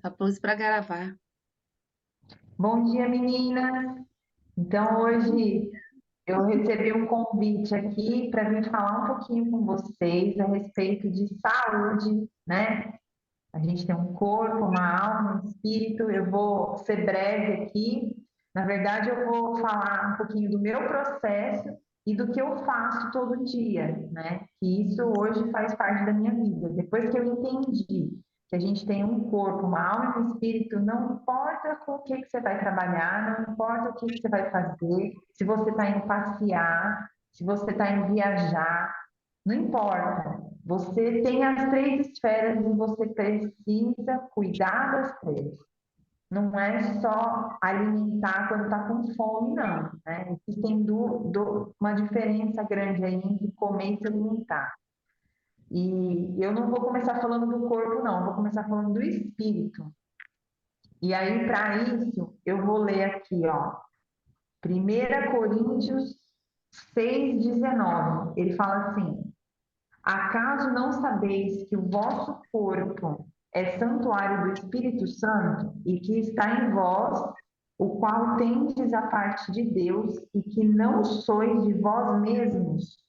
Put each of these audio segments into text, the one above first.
Só pus para gravar. Bom dia, meninas. Então, hoje eu recebi um convite aqui para vir falar um pouquinho com vocês a respeito de saúde, né? A gente tem um corpo, uma alma, um espírito. Eu vou ser breve aqui. Na verdade, eu vou falar um pouquinho do meu processo e do que eu faço todo dia, né? Que isso hoje faz parte da minha vida. Depois que eu entendi que a gente tem um corpo, uma alma e um espírito, não importa com o que você vai trabalhar, não importa o que você vai fazer, se você está indo passear, se você está indo viajar, não importa. Você tem as três esferas e você precisa cuidar das três. Não é só alimentar quando está com fome, não. Né? Existem uma diferença grande aí entre comer e se alimentar. E eu não vou começar falando do corpo, não. Eu vou começar falando do espírito. E aí, para isso, eu vou ler aqui, ó. 1 Coríntios 6,19. Ele fala assim: acaso não sabeis que o vosso corpo é santuário do Espírito Santo e que está em vós, o qual tendes a parte de Deus e que não sois de vós mesmos,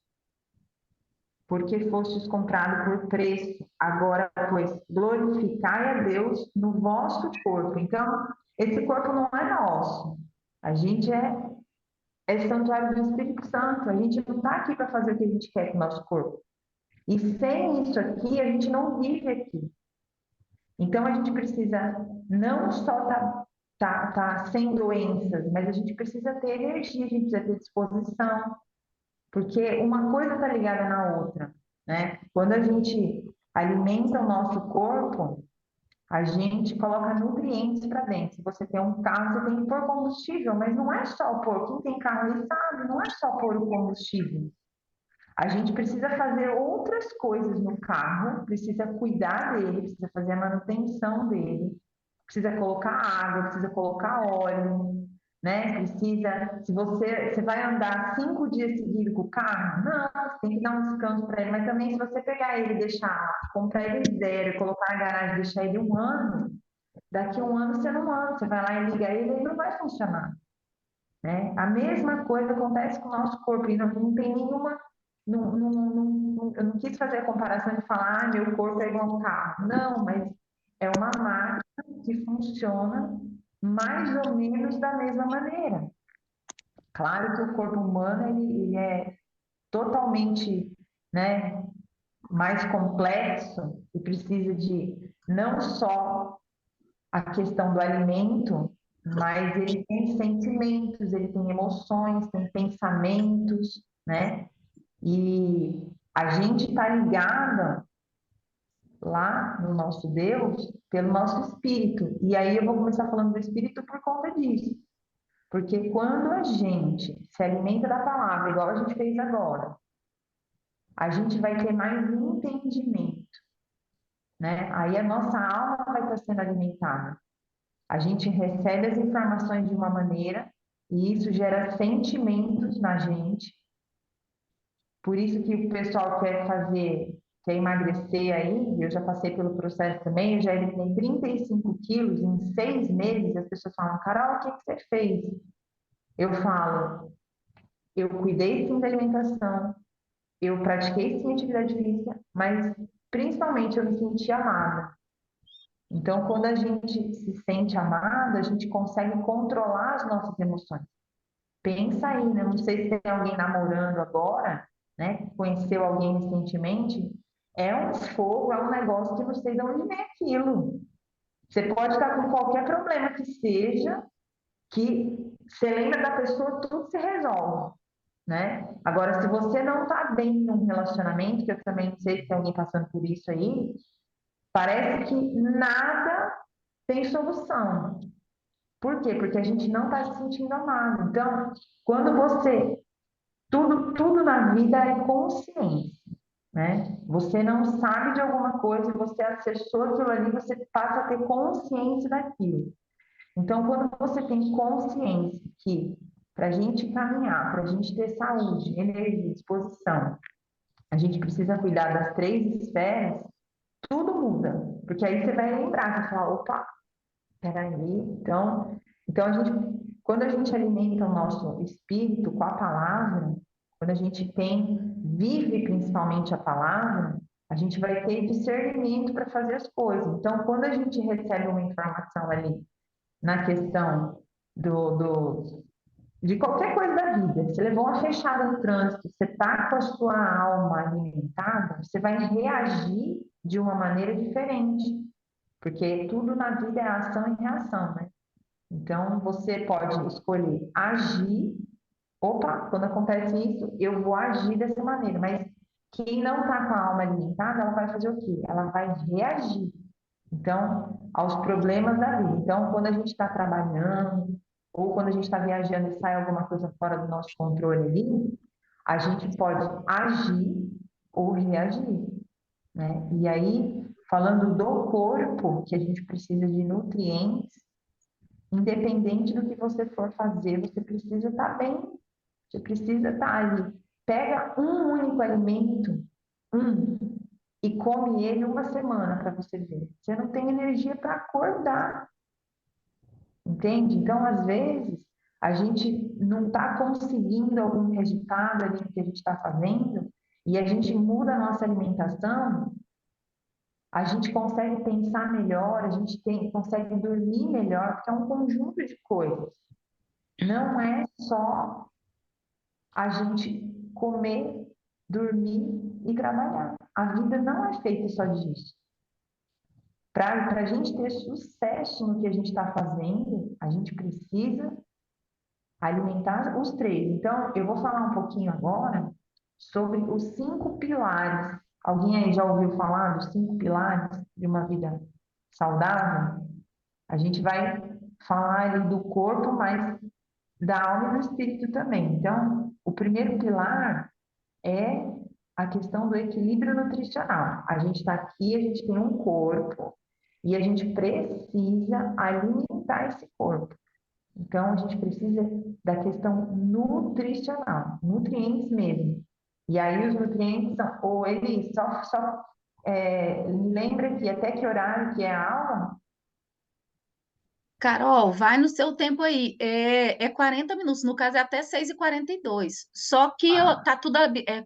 porque fostes comprado por preço. Agora, pois, glorificai a Deus no vosso corpo. Então, esse corpo não é nosso. A gente é santuário do Espírito Santo. A gente não está aqui para fazer o que a gente quer com o nosso corpo. E sem isso aqui, a gente não vive aqui. Então, a gente precisa não só tá sem doenças, mas a gente precisa ter energia, a gente precisa ter disposição, porque uma coisa está ligada na outra, né? Quando a gente alimenta o nosso corpo, a gente coloca nutrientes para dentro. Se você tem um carro, você tem que pôr combustível, mas não é só pôr. Quem tem carro aí sabe, não é só pôr o combustível. A gente precisa fazer outras coisas no carro, precisa cuidar dele, precisa fazer a manutenção dele, precisa colocar água, precisa colocar óleo, né? Precisa, se você vai andar 5 dias seguidos com o carro, não, você tem que dar um descanso para ele, mas também se você pegar ele e deixar, comprar ele zero, colocar na garagem e deixar ele um ano, daqui a um ano você não anda, você vai lá e liga ele e não vai funcionar. Né? A mesma coisa acontece com o nosso corpo, e não tem nenhuma. Eu não quis fazer a comparação de falar, ah, meu corpo é igual a um carro. Não, mas é uma máquina que funciona mais ou menos da mesma maneira. Claro que o corpo humano ele é totalmente, né, mais complexo e precisa de não só a questão do alimento, mas ele tem sentimentos, ele tem emoções, tem pensamentos, né? E a gente está ligada lá no nosso Deus pelo nosso espírito. E aí eu vou começar falando do espírito por conta disso. Porque quando a gente se alimenta da palavra, igual a gente fez agora, a gente vai ter mais entendimento, né? Aí a nossa alma vai estar sendo alimentada. A gente recebe as informações de uma maneira e isso gera sentimentos na gente. Por isso que o pessoal quer emagrecer aí, eu já passei pelo processo também, eu já eliminei 35 quilos em 6 meses. As pessoas falam, Carol, o que que você fez? Eu falo, eu cuidei sim da alimentação, eu pratiquei sim atividade física, mas principalmente eu me senti amada. Então, quando a gente se sente amada, a gente consegue controlar as nossas emoções. Pensa aí, né? Não sei se tem alguém namorando agora, né? Conheceu alguém recentemente. É um fogo, é um negócio que não sei de onde vem aquilo. Você pode estar com qualquer problema que seja, que você lembra da pessoa, tudo se resolve, né? Agora, se você não está bem num relacionamento, que eu também não sei se tem alguém passando por isso aí, parece que nada tem solução. Por quê? Porque a gente não está se sentindo amado. Então, quando você tudo na vida é consciência, né? Você não sabe de alguma coisa, você acessou aquilo ali, você passa a ter consciência daquilo. Então, quando você tem consciência que para a gente caminhar, para a gente ter saúde, energia, disposição, a gente precisa cuidar das três esferas, tudo muda. Porque aí você vai lembrar, você fala, opa, Peraí. Então quando a gente alimenta o nosso espírito com a palavra, quando a gente vive principalmente a palavra, a gente vai ter discernimento para fazer as coisas. Então, quando a gente recebe uma informação ali na questão de qualquer coisa da vida, você levou uma fechada no trânsito, você está com a sua alma alimentada, você vai reagir de uma maneira diferente, porque tudo na vida é ação e reação, né? Então, você pode escolher agir. Opa, quando acontece isso, eu vou agir dessa maneira. Mas quem não está com a alma alimentada, ela vai fazer o quê? Ela vai reagir. Então, aos problemas da vida. Então, quando a gente está trabalhando, ou quando a gente está viajando e sai alguma coisa fora do nosso controle ali, a gente pode agir ou reagir, né? E aí, falando do corpo, que a gente precisa de nutrientes, independente do que você for fazer, você precisa estar bem, você precisa estar ali. Pega um único alimento, um, e come ele uma semana para você ver. Você não tem energia para acordar, entende? Então, às vezes, a gente não está conseguindo algum resultado ali no que a gente está fazendo, e a gente muda a nossa alimentação, a gente consegue pensar melhor, consegue dormir melhor, porque é um conjunto de coisas. Não é só a gente comer, dormir e trabalhar. A vida não é feita só disso. Para a gente ter sucesso no que a gente está fazendo, a gente precisa alimentar os três. Então, eu vou falar um pouquinho agora sobre os 5 pilares. Alguém aí já ouviu falar dos 5 pilares de uma vida saudável? A gente vai falar ali do corpo, mas da alma e do espírito também. Então, o primeiro pilar é a questão do equilíbrio nutricional. A gente está aqui, a gente tem um corpo e a gente precisa alimentar esse corpo. Então, a gente precisa da questão nutricional, nutrientes mesmo. E aí, os nutrientes são, ou ele lembra que até que horário que é a aula? Carol, vai no seu tempo aí. É 40 minutos, no caso é até 6h42. Só que tá tudo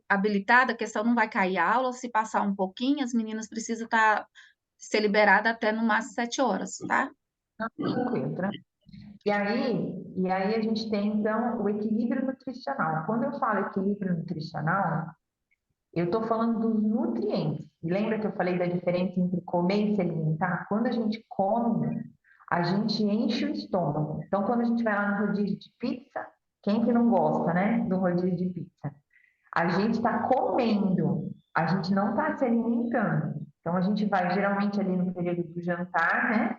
habilitado, a questão não vai cair a aula. Se passar um pouquinho, as meninas precisam ser liberadas até no máximo 7 horas, tá? Tranquilo, tranquilo. E aí a gente tem, então, o equilíbrio nutricional. Quando eu falo equilíbrio nutricional, eu estou falando dos nutrientes. E lembra que eu falei da diferença entre comer e se alimentar? Quando a gente come, a gente enche o estômago. Então, quando a gente vai lá no rodízio de pizza, quem que não gosta, né, do rodízio de pizza? A gente está comendo, a gente não está se alimentando. Então, a gente vai geralmente ali no período do jantar, né?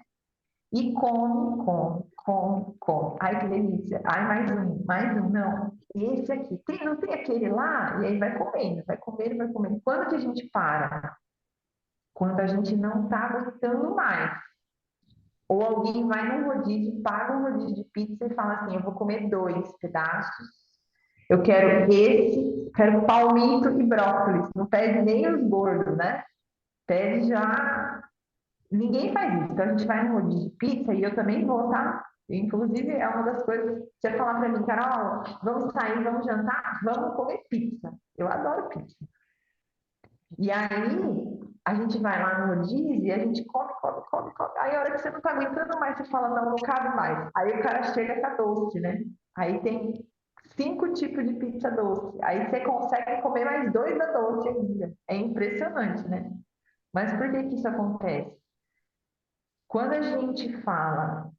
E come, come, come, come. Ai, que delícia. Ai, mais um. Não, esse aqui. Não tem aquele lá? E aí vai comendo, vai comendo, vai comendo. Quando que a gente para? Quando a gente não está aguentando mais. Ou alguém vai num rodízio, paga um rodízio de pizza e fala assim: eu vou comer 2 pedaços. Eu quero quero palmito e brócolis. Não pede nem os gordos, né? Pede já. Ninguém faz isso. Então a gente vai no rodízio de pizza e eu também vou, tá? Inclusive, é uma das coisas. Você falar pra mim, Carol, vamos sair, vamos jantar, vamos comer pizza. Eu adoro pizza. E aí, a gente vai lá no rodízio e a gente come, come, come, come. Aí, a hora que você não tá aguentando mais, você fala, não, não cabe mais. Aí o cara chega com a doce, né? Aí tem 5 tipos de pizza doce. Aí você consegue comer mais 2 da doce ainda. É impressionante, né? Mas por que que isso acontece? Quando a gente fala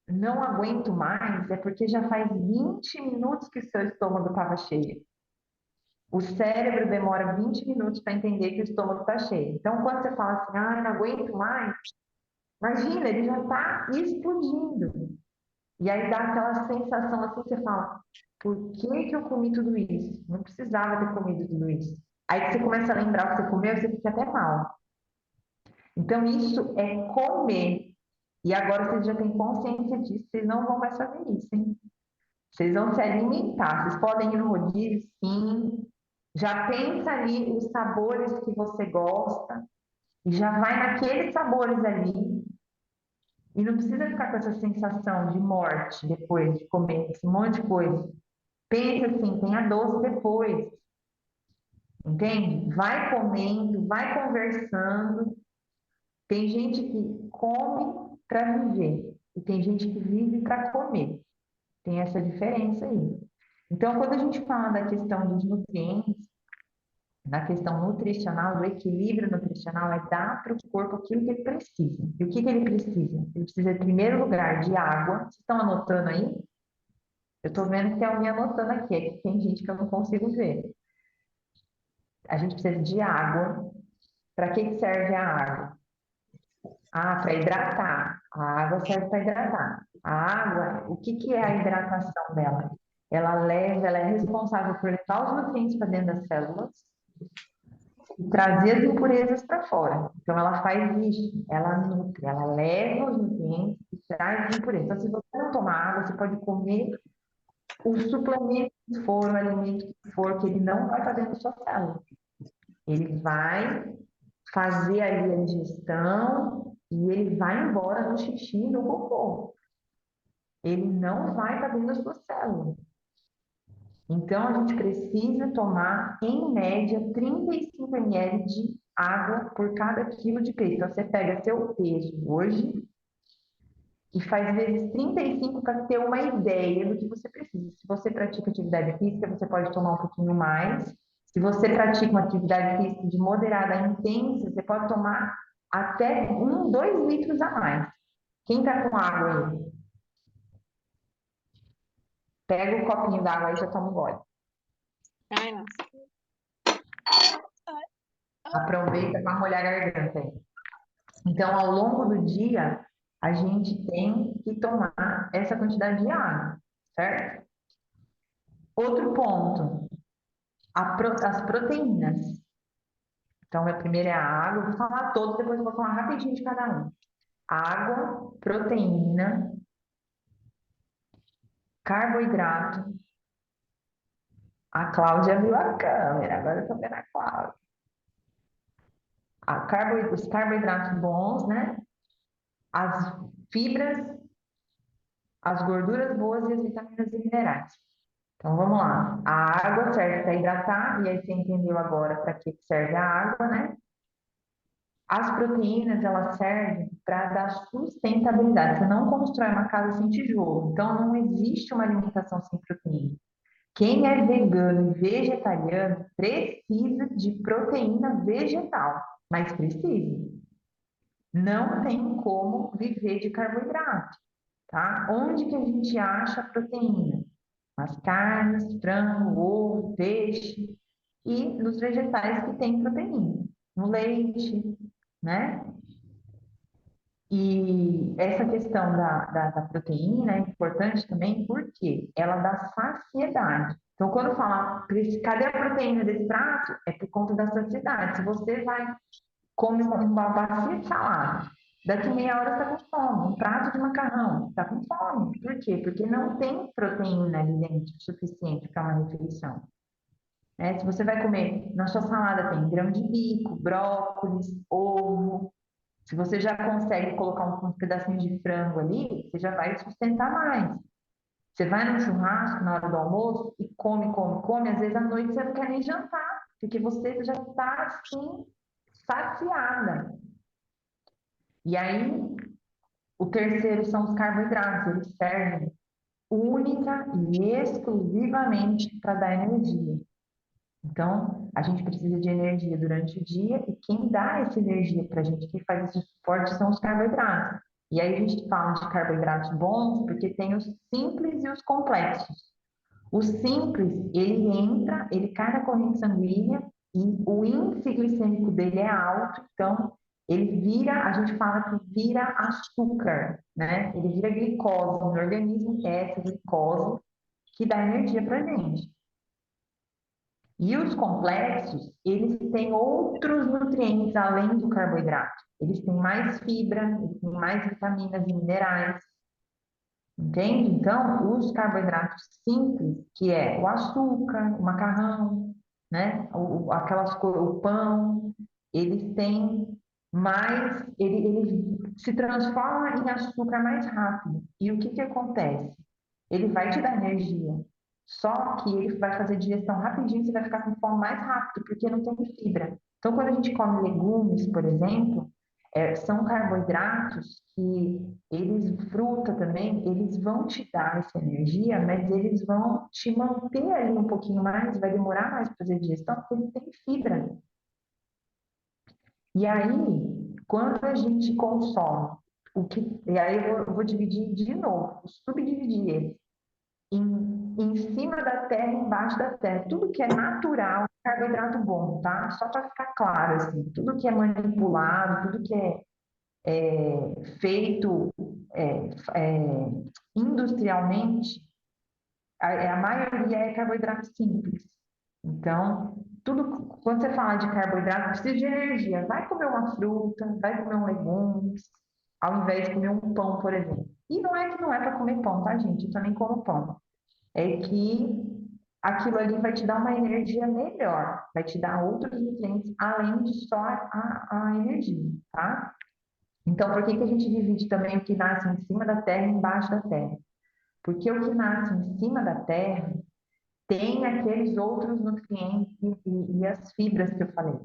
não aguento mais, é porque já faz 20 minutos que o seu estômago estava cheio. O cérebro demora 20 minutos para entender que o estômago está cheio. Então, quando você fala assim, ah, não aguento mais, imagina, ele já está explodindo. E aí dá aquela sensação assim, você fala, por que que eu comi tudo isso? Não precisava ter comido tudo isso. Aí que você começa a lembrar o que você comeu, você fica até mal. Então, isso é comer. E agora vocês já têm consciência disso, vocês não vão mais fazer isso, hein? Vocês vão se alimentar. Vocês podem ir no rodízio, sim. Já pensa ali os sabores que você gosta e já vai naqueles sabores ali. E não precisa ficar com essa sensação de morte depois de comer esse monte de coisa. Pensa assim, tenha doce depois, entende? Vai comendo, vai conversando. Tem gente que come para viver e tem gente que vive para comer. Tem essa diferença aí. Então, quando a gente fala da questão dos nutrientes, na questão nutricional, do equilíbrio nutricional, é dar para o corpo aquilo que ele precisa. E o que que ele precisa? Ele precisa, em primeiro lugar, de água. Vocês estão anotando aí? Eu estou vendo que tem alguém anotando aqui, é que tem gente que eu não consigo ver. A gente precisa de água. Para que serve a água? Ah, para hidratar. A água serve para hidratar. A água, o que que é a hidratação dela? Ela é responsável por levar os nutrientes para dentro das células e trazer as impurezas para fora. Então, ela faz isso, ela nutre, ela leva os nutrientes e traz as impurezas. Então, se você não tomar água, você pode comer o suplemento que for, o alimento que for, que ele não vai para dentro da sua célula. Ele vai fazer ali a digestão e ele vai embora no xixi e no cocô. Ele não vai para dentro da sua célula. Então, a gente precisa tomar, em média, 35 ml de água por cada quilo de peso. Então, você pega seu peso hoje e faz vezes 35 para ter uma ideia do que você precisa. Se você pratica atividade física, você pode tomar um pouquinho mais. Se você pratica uma atividade física de moderada a intensa, você pode tomar até 2 litros a mais. Quem está com água aí? Pega o copinho d'água aí e já toma um gole. Ai, nossa. Aproveita para molhar a garganta aí. Então, ao longo do dia, a gente tem que tomar essa quantidade de água, certo? Outro ponto, as proteínas. Então, a primeira é a água, eu vou falar todos, depois eu vou falar rapidinho de cada um. Água, proteína, carboidrato. A Cláudia viu a câmera, agora eu tô vendo a Cláudia. Os carboidratos bons, né? As fibras, as gorduras boas e as vitaminas e minerais. Então vamos lá. A água serve para hidratar, e aí você entendeu agora para que serve a água, né? As proteínas, elas servem para dar sustentabilidade. Você não constrói uma casa sem tijolo. Então não existe uma alimentação sem proteína. Quem é vegano e vegetariano precisa de proteína vegetal, mas precisa. Não tem como viver de carboidrato, tá? Onde que a gente acha proteína? Nas carnes, frango, ovo, peixe e nos vegetais que tem proteína, no leite, né? E essa questão da proteína é importante também porque ela dá saciedade. Então, quando falar, cadê a proteína desse prato? É por conta da saciedade. Se você vai comer uma bacia de salada, daqui meia hora está com fome. Um prato de macarrão, está com fome. Por quê? Porque não tem proteína ali dentro suficiente para uma refeição. Se você vai comer, na sua salada tem grão de bico, brócolis, ovo. Se você já consegue colocar um pedacinho de frango ali, você já vai sustentar mais. Você vai no churrasco na hora do almoço e come, come, come. Às vezes à noite você não quer nem jantar, porque você já está assim, saciada. E aí, o terceiro são os carboidratos. Eles servem única e exclusivamente para dar energia. Então, a gente precisa de energia durante o dia e quem dá essa energia para a gente, quem faz esse suporte, são os carboidratos. E aí a gente fala de carboidratos bons porque tem os simples e os complexos. O simples, ele entra, ele cai na corrente sanguínea e o índice glicêmico dele é alto, então ele vira, a gente fala que vira açúcar, né? Ele vira glicose no organismo, que é essa glicose que dá energia para a gente. E os complexos, eles têm outros nutrientes além do carboidrato. Eles têm mais fibra, eles têm mais vitaminas e minerais. Entende? Então, os carboidratos simples, que é o açúcar, o macarrão, né? O pão, eles têm mas ele se transforma em açúcar mais rápido. E o que que acontece? Ele vai te dar energia, só que ele vai fazer digestão rapidinho, você vai ficar com fome mais rápido, porque não tem fibra. Então, quando a gente come legumes, por exemplo, são carboidratos que fruta também, eles vão te dar essa energia, mas eles vão te manter ali um pouquinho mais, vai demorar mais para fazer digestão, porque ele tem fibra. E aí, quando a gente consome e aí eu vou dividir de novo, subdividir ele em cima da terra e embaixo da terra. Tudo que é natural, é carboidrato bom, tá? Só para ficar claro, assim, tudo que é manipulado, tudo que feito é, é, industrialmente, a maioria é carboidrato simples. Então, quando você fala de carboidrato, precisa de energia. Vai comer uma fruta, vai comer um legume, ao invés de comer um pão, por exemplo. E não é que não é para comer pão, tá, gente? Eu também como pão. É que aquilo ali vai te dar uma energia melhor, vai te dar outros nutrientes além de só a energia, tá? Então, por que que a gente divide também o que nasce em cima da terra e embaixo da terra? Porque o que nasce em cima da terra tem aqueles outros nutrientes e as fibras que eu falei.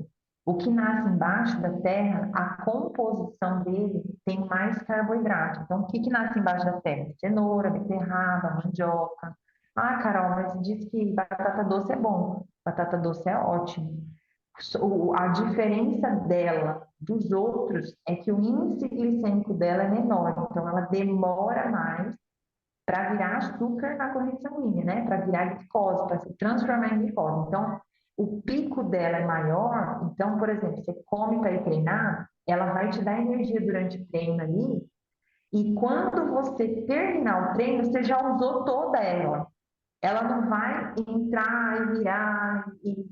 O que nasce embaixo da terra, a composição dele tem mais carboidrato. Então, o que que nasce embaixo da terra? Cenoura, beterraba, mandioca. Ah, Carol, mas diz que batata doce é bom. Batata doce é ótimo. A diferença dela dos outros é que o índice glicêmico dela é menor, então ela demora mais para virar açúcar na corrente sanguínea, né? Para virar glicose, para se transformar em glicose. Então, o pico dela é maior. Então, por exemplo, você come para ir treinar, ela vai te dar energia durante o treino ali. E quando você terminar o treino, você já usou toda ela. Ela não vai entrar e virar e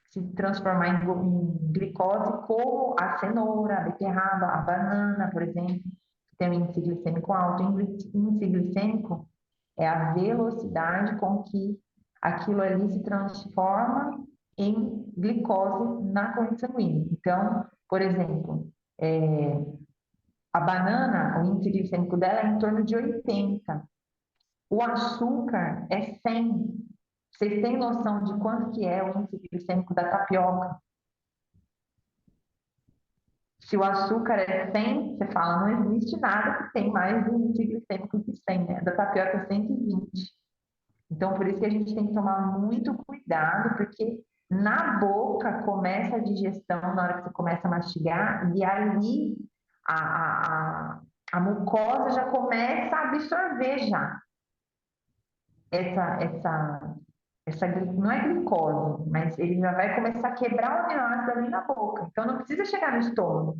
se transformar em glicose como a cenoura, a beterraba, a banana, por exemplo, que tem um índice glicêmico alto. O índice glicêmico é a velocidade com que aquilo ali se transforma em glicose na corrente sanguínea. Então, por exemplo, a banana, o índice glicêmico dela é em torno de 80. O açúcar é 100. Vocês têm noção de quanto que é o índice glicêmico da tapioca? Se o açúcar é 100, você fala, não existe nada que tem mais um índice glicêmico que 100, né? Da tapioca é 120. Então, por isso que a gente tem que tomar muito cuidado, porque na boca começa a digestão, na hora que você começa a mastigar, e ali a, a, a, a mucosa já começa a absorver já não é glicose, mas ele já vai começar a quebrar o aminoácido ali na boca. Então, não precisa chegar no estômago.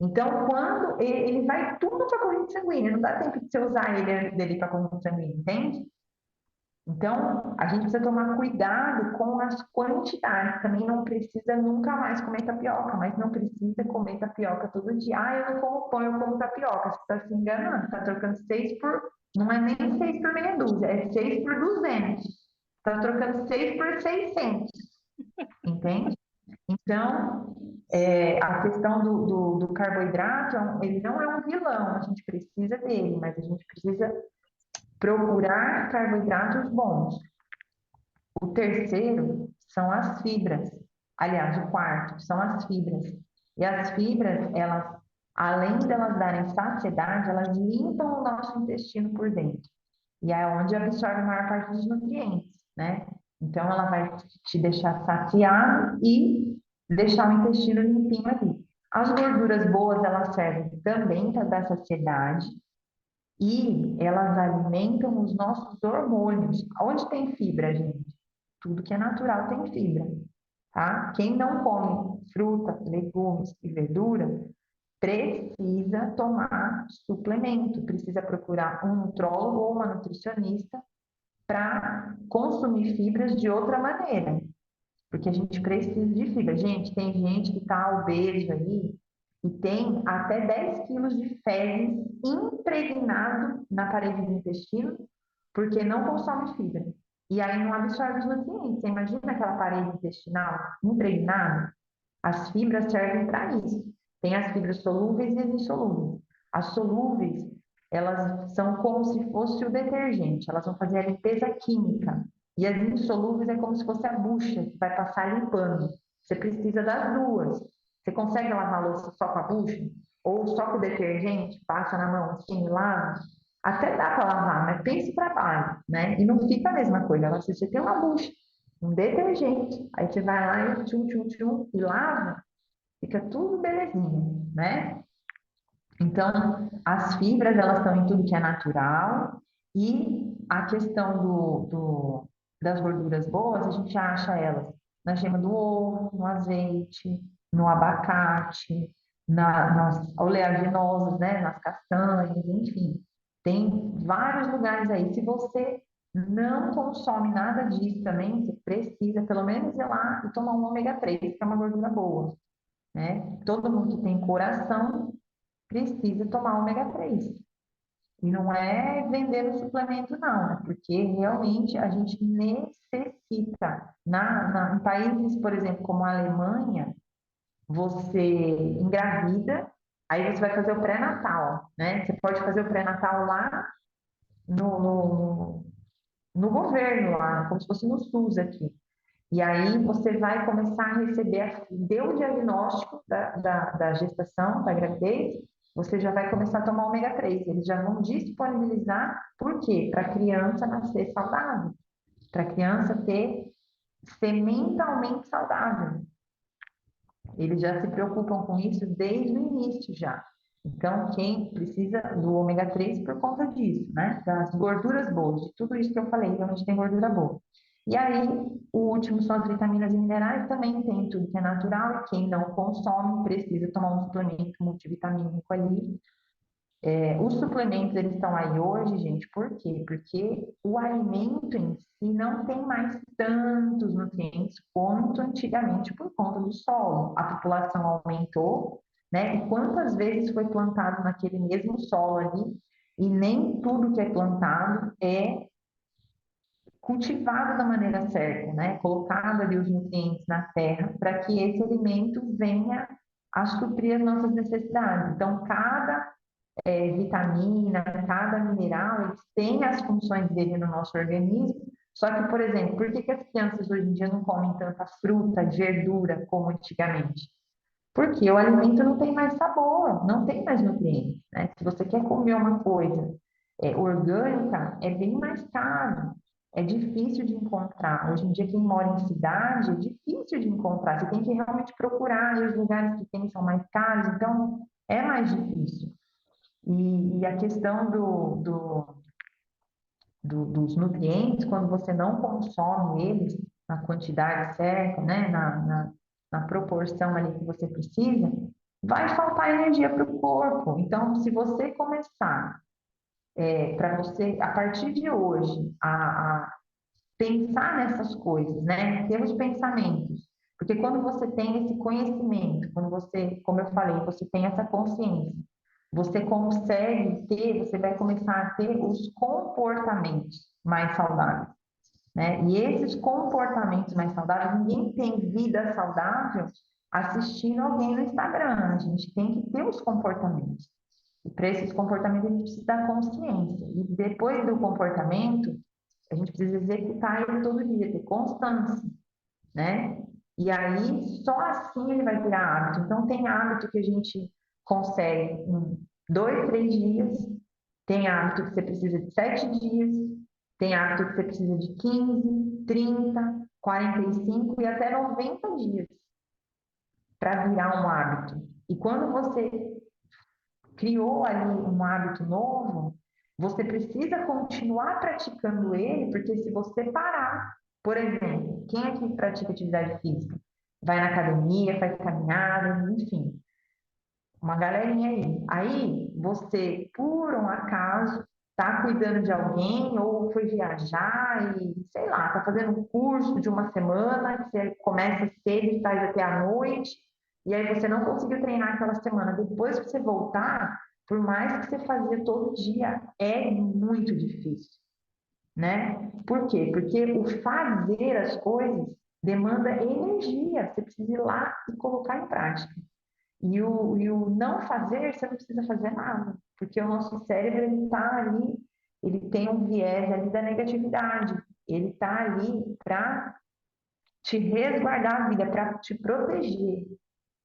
Então, quando ele vai tudo para a corrente sanguínea, não dá tempo de você usar ele antes dele para a corrente sanguínea, entende? Então, a gente precisa tomar cuidado com as quantidades. Também não precisa nunca mais comer tapioca, mas não precisa comer tapioca todo dia. Ah, eu não como pão, eu como tapioca. Você está se enganando, está trocando 6 por. Não é nem 6 por meia dúzia, é 6 por 200. Está trocando 6 por 600. Entende? Então, a questão do carboidrato, ele não é um vilão, a gente precisa dele, mas a gente precisa procurar carboidratos bons. O terceiro são as fibras. Aliás, o quarto são as fibras. E as fibras, elas, além delas darem saciedade, elas limpam o nosso intestino por dentro. E é onde absorve a maior parte dos nutrientes, né? Então, ela vai te deixar saciado e deixar o intestino limpinho ali. As gorduras boas, elas servem também para dar saciedade, e elas alimentam os nossos hormônios. Onde tem fibra, gente? Tudo que é natural tem fibra, tá? Quem não come fruta, legumes e verdura precisa tomar suplemento, precisa procurar um nutrólogo ou uma nutricionista para consumir fibras de outra maneira, porque a gente precisa de fibra. Gente, tem gente que está obeso aí e tem até 10 quilos de fezes impregnado na parede do intestino porque não consome fibra. E aí não absorve os nutrientes. Você imagina aquela parede intestinal impregnada? As fibras servem para isso. Tem as fibras solúveis e as insolúveis. As solúveis, elas são como se fosse o detergente, elas vão fazer a limpeza química. E as insolúveis é como se fosse a bucha, que vai passar limpando. Você precisa das duas. Você consegue lavar a louça só com a bucha? Ou só com o detergente? Passa na mão assim e lava? Até dá para lavar, mas pense trabalho, né? E não fica a mesma coisa. Agora, se você tem uma bucha, um detergente, aí você vai lá e tchum, tchum, tchum, e lava, fica tudo belezinha, né? Então, as fibras, elas estão em tudo que é natural, e a questão das gorduras boas, a gente acha elas na gema do ovo, no azeite, no abacate, nas oleaginosas, né? Nas castanhas, enfim. Tem vários lugares aí. Se você não consome nada disso também, você precisa pelo menos ir lá e tomar um ômega 3, que é uma gordura boa, né? Todo mundo que tem coração precisa tomar ômega 3. E não é vender o suplemento, não, é porque realmente a gente necessita. Em países, por exemplo, como a Alemanha, você engravida, aí você vai fazer o pré-natal, né? Você pode fazer o pré-natal lá no, no, no governo, lá, como se fosse no SUS aqui. E aí você vai começar a receber, deu o diagnóstico da gestação, da gravidez, você já vai começar a tomar ômega 3. Eles já vão disponibilizar, por quê? Para a criança nascer saudável, para a criança ser mentalmente saudável. Eles já se preocupam com isso desde o início já. Então, quem precisa do ômega 3 por conta disso, né? Das gorduras boas, de tudo isso que eu falei, realmente tem gordura boa. E aí, o último são as vitaminas e minerais, também tem tudo que é natural, e quem não consome precisa tomar um suplemento multivitamínico ali. Os suplementos, eles estão aí hoje, gente, por quê? Porque o alimento em si não tem mais tantos nutrientes quanto antigamente por conta do solo. A população aumentou, né? E quantas vezes foi plantado naquele mesmo solo ali, e nem tudo que é plantado é cultivado da maneira certa, né? Colocado ali os nutrientes na terra para que esse alimento venha a suprir as nossas necessidades. Então, cada vitamina, cada mineral, eles têm as funções dele no nosso organismo. Só que, por exemplo, por que que as crianças hoje em dia não comem tanta fruta, verdura como antigamente? Porque o alimento não tem mais sabor, não tem mais nutrientes, né? Se você quer comer uma coisa orgânica, é bem mais caro, é difícil de encontrar. Hoje em dia, quem mora em cidade, é difícil de encontrar. Você tem que realmente procurar, e os lugares que tem são mais caros, então é mais difícil. E a questão dos nutrientes, quando você não consome eles na quantidade certa, né, na proporção ali que você precisa, vai faltar energia para o corpo. Então, se você começar, para você, a partir de hoje, a pensar nessas coisas, né, ter os pensamentos, porque quando você tem esse conhecimento, quando você, como eu falei, você tem essa consciência, você consegue ter, você vai começar a ter os comportamentos mais saudáveis, né? E esses comportamentos mais saudáveis, ninguém tem vida saudável assistindo alguém no Instagram. A gente tem que ter os comportamentos. E para esses comportamentos a gente precisa dar consciência. E depois do comportamento, a gente precisa executar ele todo dia, ter constância, né? E aí, só assim ele vai virar hábito. Então, tem hábito que a gente consegue em 2, 3 dias, tem hábito que você precisa de 7 dias, tem hábito que você precisa de 15, 30, 45 e até 90 dias para virar um hábito. E quando você criou ali um hábito novo, você precisa continuar praticando ele, porque se você parar, por exemplo, quem aqui pratica atividade física? Vai na academia, faz caminhada, enfim, uma galerinha aí. Aí você, por um acaso, está cuidando de alguém ou foi viajar e, sei lá, está fazendo um curso de uma semana, que você começa cedo e faz até a noite, e aí você não conseguiu treinar aquela semana. Depois que você voltar, por mais que você fazia todo dia, é muito difícil, né? Por quê? Porque o fazer as coisas demanda energia, você precisa ir lá e colocar em prática. E o não fazer, você não precisa fazer nada, porque o nosso cérebro, ele está ali, ele tem um viés ali da negatividade, ele está ali para te resguardar a vida, para te proteger,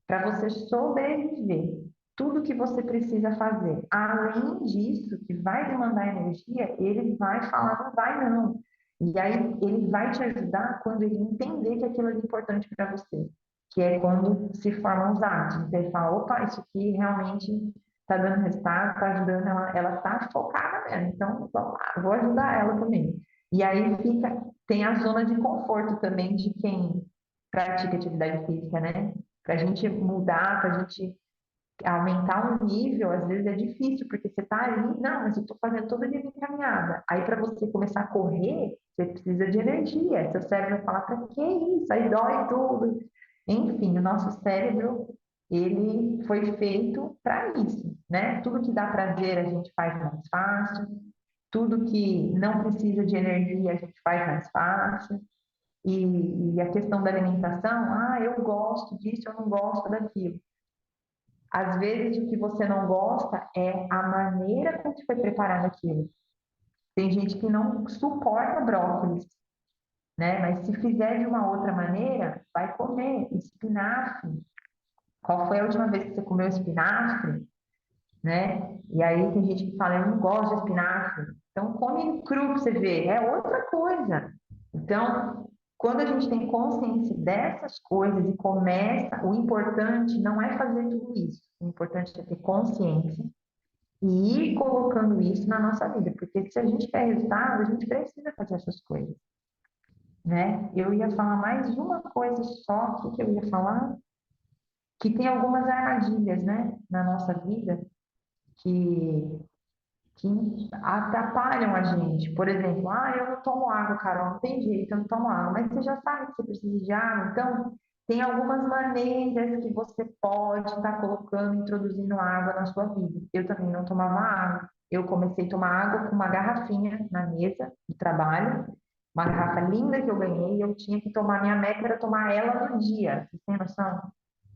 para você sobreviver. Tudo que você precisa fazer. Além disso, que vai demandar energia, ele vai falar, não vai não. E aí ele vai te ajudar quando ele entender que aquilo é importante para você. Que é quando se formam os hábitos. Então, ele fala, opa, isso aqui realmente está dando resultado, está ajudando, ela está focada mesmo. Então, vamos lá, vou ajudar ela também. E aí tem a zona de conforto também de quem pratica atividade física, né? Para a gente mudar, para a gente aumentar um nível, às vezes é difícil, porque você está ali, não, mas eu estou fazendo todo dia de caminhada. Aí, para você começar a correr, você precisa de energia. Seu cérebro vai falar, para que isso? Aí dói tudo. Enfim, o nosso cérebro, ele foi feito para isso, né? Tudo que dá prazer a gente faz mais fácil, tudo que não precisa de energia a gente faz mais fácil. E a questão da alimentação, eu gosto disso, eu não gosto daquilo. Às vezes, o que você não gosta é a maneira como foi preparado aquilo. Tem gente que não suporta brócolis, né? Mas se fizer de uma outra maneira, vai comer espinafre. Qual foi a última vez que você comeu espinafre, né? E aí tem gente que fala, eu não gosto de espinafre. Então, come cru para você ver, é outra coisa. Então, quando a gente tem consciência dessas coisas e começa, o importante não é fazer tudo isso. O importante é ter consciência e ir colocando isso na nossa vida, porque se a gente quer resultado, a gente precisa fazer essas coisas, né? Eu ia falar mais uma coisa só que eu ia falar, que tem algumas armadilhas, né, na nossa vida que atrapalham a gente. Por exemplo, eu não tomo água, Carol, não tem jeito, eu não tomo água. Mas você já sabe que você precisa de água, então tem algumas maneiras que você pode estar colocando, introduzindo água na sua vida. Eu também não tomava água. Eu comecei a tomar água com uma garrafinha na mesa de trabalho, uma garrafa linda que eu ganhei, e eu tinha que tomar, minha meta era tomar ela no dia. Você tem noção?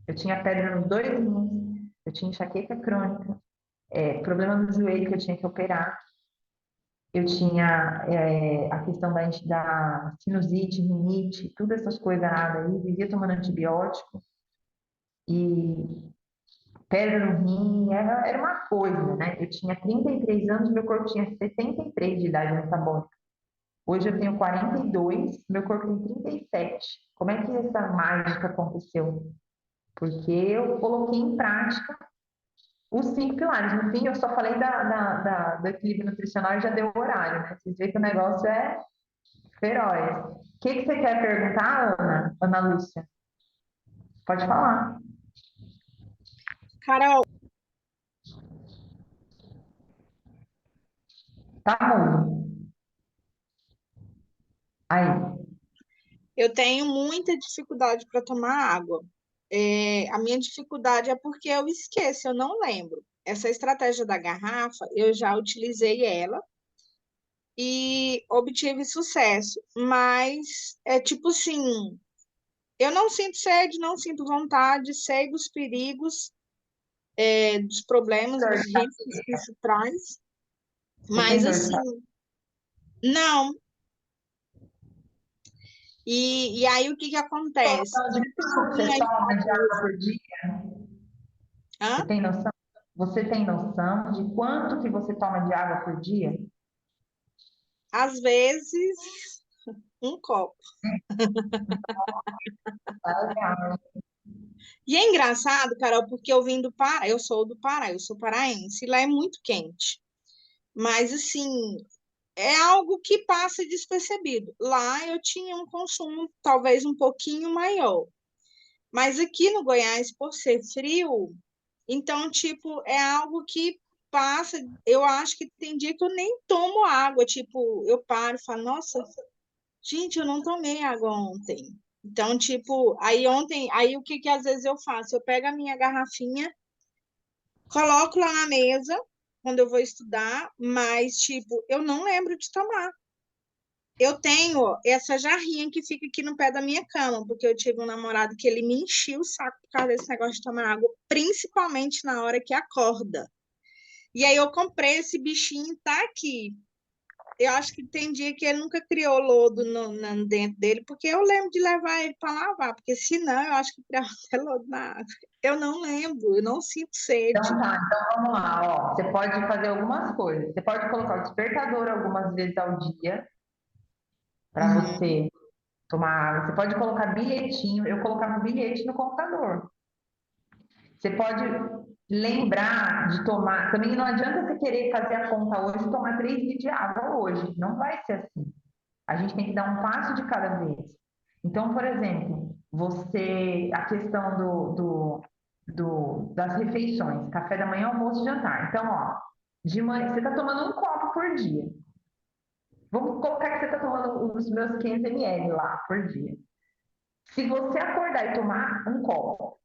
Eu tinha pedra nos dois rins, eu tinha enxaqueca crônica, problema no joelho que eu tinha que operar. Eu tinha a questão da sinusite, rinite, todas essas coisas nada aí, vivia tomando antibiótico e pedra no rim, era uma coisa, né? Eu tinha 33 anos, meu corpo tinha 73 de idade metabólica. Hoje eu tenho 42, meu corpo tem 37. Como é que essa mágica aconteceu? Porque eu coloquei em prática os 5 pilares. No fim, eu só falei do equilíbrio nutricional e já deu o horário, né? Vocês veem que o negócio é feroz. O que você quer perguntar, Ana Lúcia? Pode falar. Carol, Tá mudo. Aí. eu tenho muita dificuldade para tomar água. A minha dificuldade é porque eu esqueço, eu não lembro. Essa estratégia da garrafa, eu já utilizei ela e obtive sucesso, mas é tipo assim, eu não sinto sede, não sinto vontade, sei dos perigos, dos problemas, Dor dos de riscos que isso traz, Você tem mas dor de assim, cabeça? não. E aí o que que acontece? Noção de Tipo quanto assim, você a toma de água estratégia. por dia? Você Hã? tem noção? Você tem noção de quanto que você toma de água por dia? Às vezes, um copo. Tá legal. E é engraçado, Carol, porque eu vim do Pará, eu sou do Pará, eu sou paraense, e lá é muito quente. Mas, assim, é algo que passa despercebido. Lá eu tinha um consumo talvez um pouquinho maior. Mas aqui no Goiás, por ser frio, então, tipo, é algo que passa. Eu acho que tem dia que eu nem tomo água. Tipo, eu paro e falo, nossa, gente, eu não tomei água ontem. Então, tipo, aí ontem, aí o que que às vezes eu faço? Eu pego a minha garrafinha, coloco lá na mesa quando eu vou estudar, mas, tipo, eu não lembro de tomar. Eu tenho essa jarrinha que fica aqui no pé da minha cama, porque eu tive um namorado que ele me enchia o saco por causa desse negócio de tomar água, principalmente na hora que acorda. E aí eu comprei esse bichinho, tá aqui. Eu acho que tem dia que ele nunca criou lodo dentro dele, porque eu lembro de levar ele para lavar, porque senão eu acho que criava até lodo na água. Eu não lembro, eu não sinto sede. Então tá, então vamos lá, ó. Você pode fazer algumas coisas. Você pode colocar o despertador algumas vezes ao dia para Uhum. você tomar água. Você pode colocar bilhetinho. Eu colocava bilhete no computador. Você pode lembrar de tomar. Também não adianta você querer fazer a conta hoje e tomar 3 litros de água hoje. Não vai ser assim. A gente tem que dar um passo de cada vez. Então, por exemplo, a questão das refeições, café da manhã, almoço e jantar. Então, ó, de manhã, você está tomando um copo por dia. Vamos colocar que você está tomando os meus 500 ml lá por dia. Se você acordar e tomar um copo,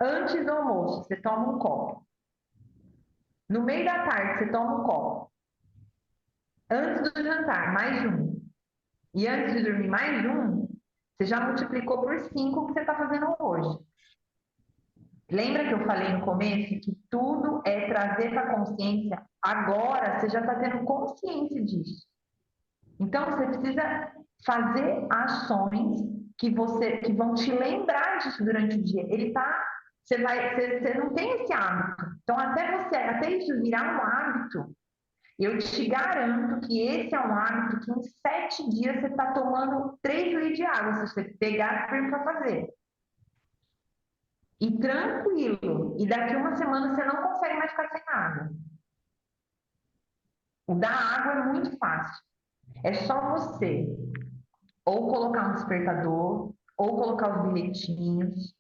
antes do almoço, você toma um copo. No meio da tarde, você toma um copo. Antes do jantar, mais um. E antes de dormir, mais um. Você já multiplicou por 5 o que você está fazendo hoje. Lembra que eu falei no começo que tudo é trazer para a consciência? Agora você já está tendo consciência disso. Então você precisa fazer ações que vão te lembrar disso durante o dia. Você não tem esse hábito. Então até isso virar um hábito, eu te garanto que esse é um hábito que em 7 dias você está tomando 3 litros de água, se você pegar firme para fazer. E tranquilo. E daqui uma semana você não consegue mais ficar sem água. O da água é muito fácil. É só você ou colocar um despertador, ou colocar os bilhetinhos,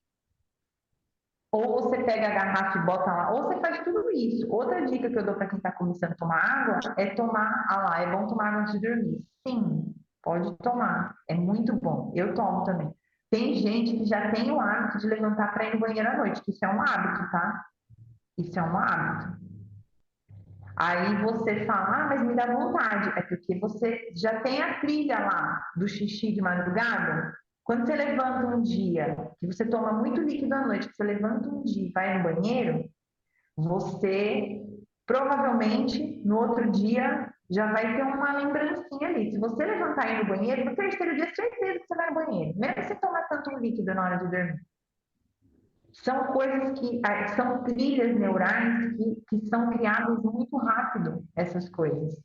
ou você pega a garrafa e bota lá, ou você faz tudo isso. Outra dica que eu dou para quem está começando a tomar água é tomar, é bom tomar água antes de dormir. Sim, pode tomar, é muito bom. Eu tomo também. Tem gente que já tem o hábito de levantar para ir no banheiro à noite, que isso é um hábito, tá? Isso é um hábito. Aí você fala, mas me dá vontade. É porque você já tem a trilha lá do xixi de madrugada. Quando você levanta um dia, que você toma muito líquido à noite, que você levanta um dia e vai no banheiro, você provavelmente no outro dia já vai ter uma lembrancinha ali. Se você levantar e ir no banheiro, no terceiro dia, certeza que você vai no banheiro. Mesmo que você tomar tanto líquido na hora de dormir. São coisas são trilhas neurais que são criadas muito rápido, essas coisas.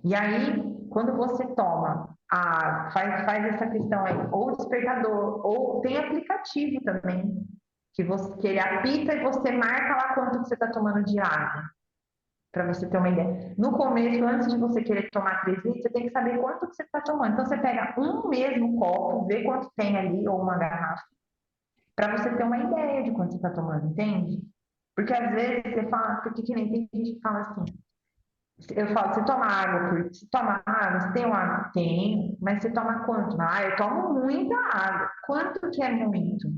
E aí, quando você faz essa questão aí, ou despertador, ou tem aplicativo também, que ele apita e você marca lá quanto você está tomando de água, para você ter uma ideia. No começo, antes de você querer tomar 3 litros, você tem que saber quanto que você está tomando. Então, você pega um mesmo copo, vê quanto tem ali, ou uma garrafa, para você ter uma ideia de quanto você está tomando, entende? Porque às vezes você fala, porque que nem tem gente que fala assim, eu falo, você toma água, você tem um hábito? Tem, mas você toma quanto? Ah, eu tomo muita água. Quanto que é muito?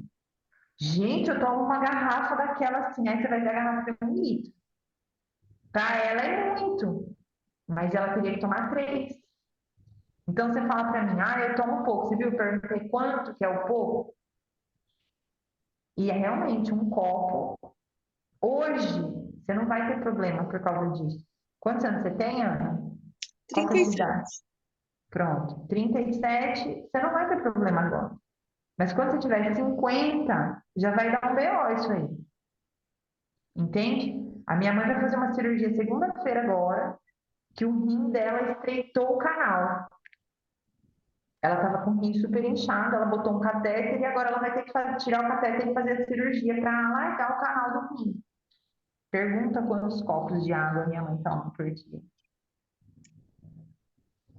Gente, eu tomo uma garrafa daquela assim, aí você vai ver a garrafa de 1 litro. Para ela é muito, mas ela teria que tomar 3. Então você fala para mim, eu tomo pouco. Você viu? Eu perguntei quanto que é o pouco? E é realmente um copo. Hoje, você não vai ter problema por causa disso. Quantos anos você tem, Ana? Qual que é a sua 37. idade? Pronto. 37, você não vai ter problema agora. Mas quando você tiver 50, já vai dar um BO isso aí. Entende? A minha mãe vai fazer uma cirurgia segunda-feira agora, que o rim dela estreitou o canal. Ela estava com o rim super inchado, ela botou um catéter e agora ela vai ter que tirar o catéter e fazer a cirurgia para largar o canal do rim. Pergunta quantos copos de água minha mãe toma por dia.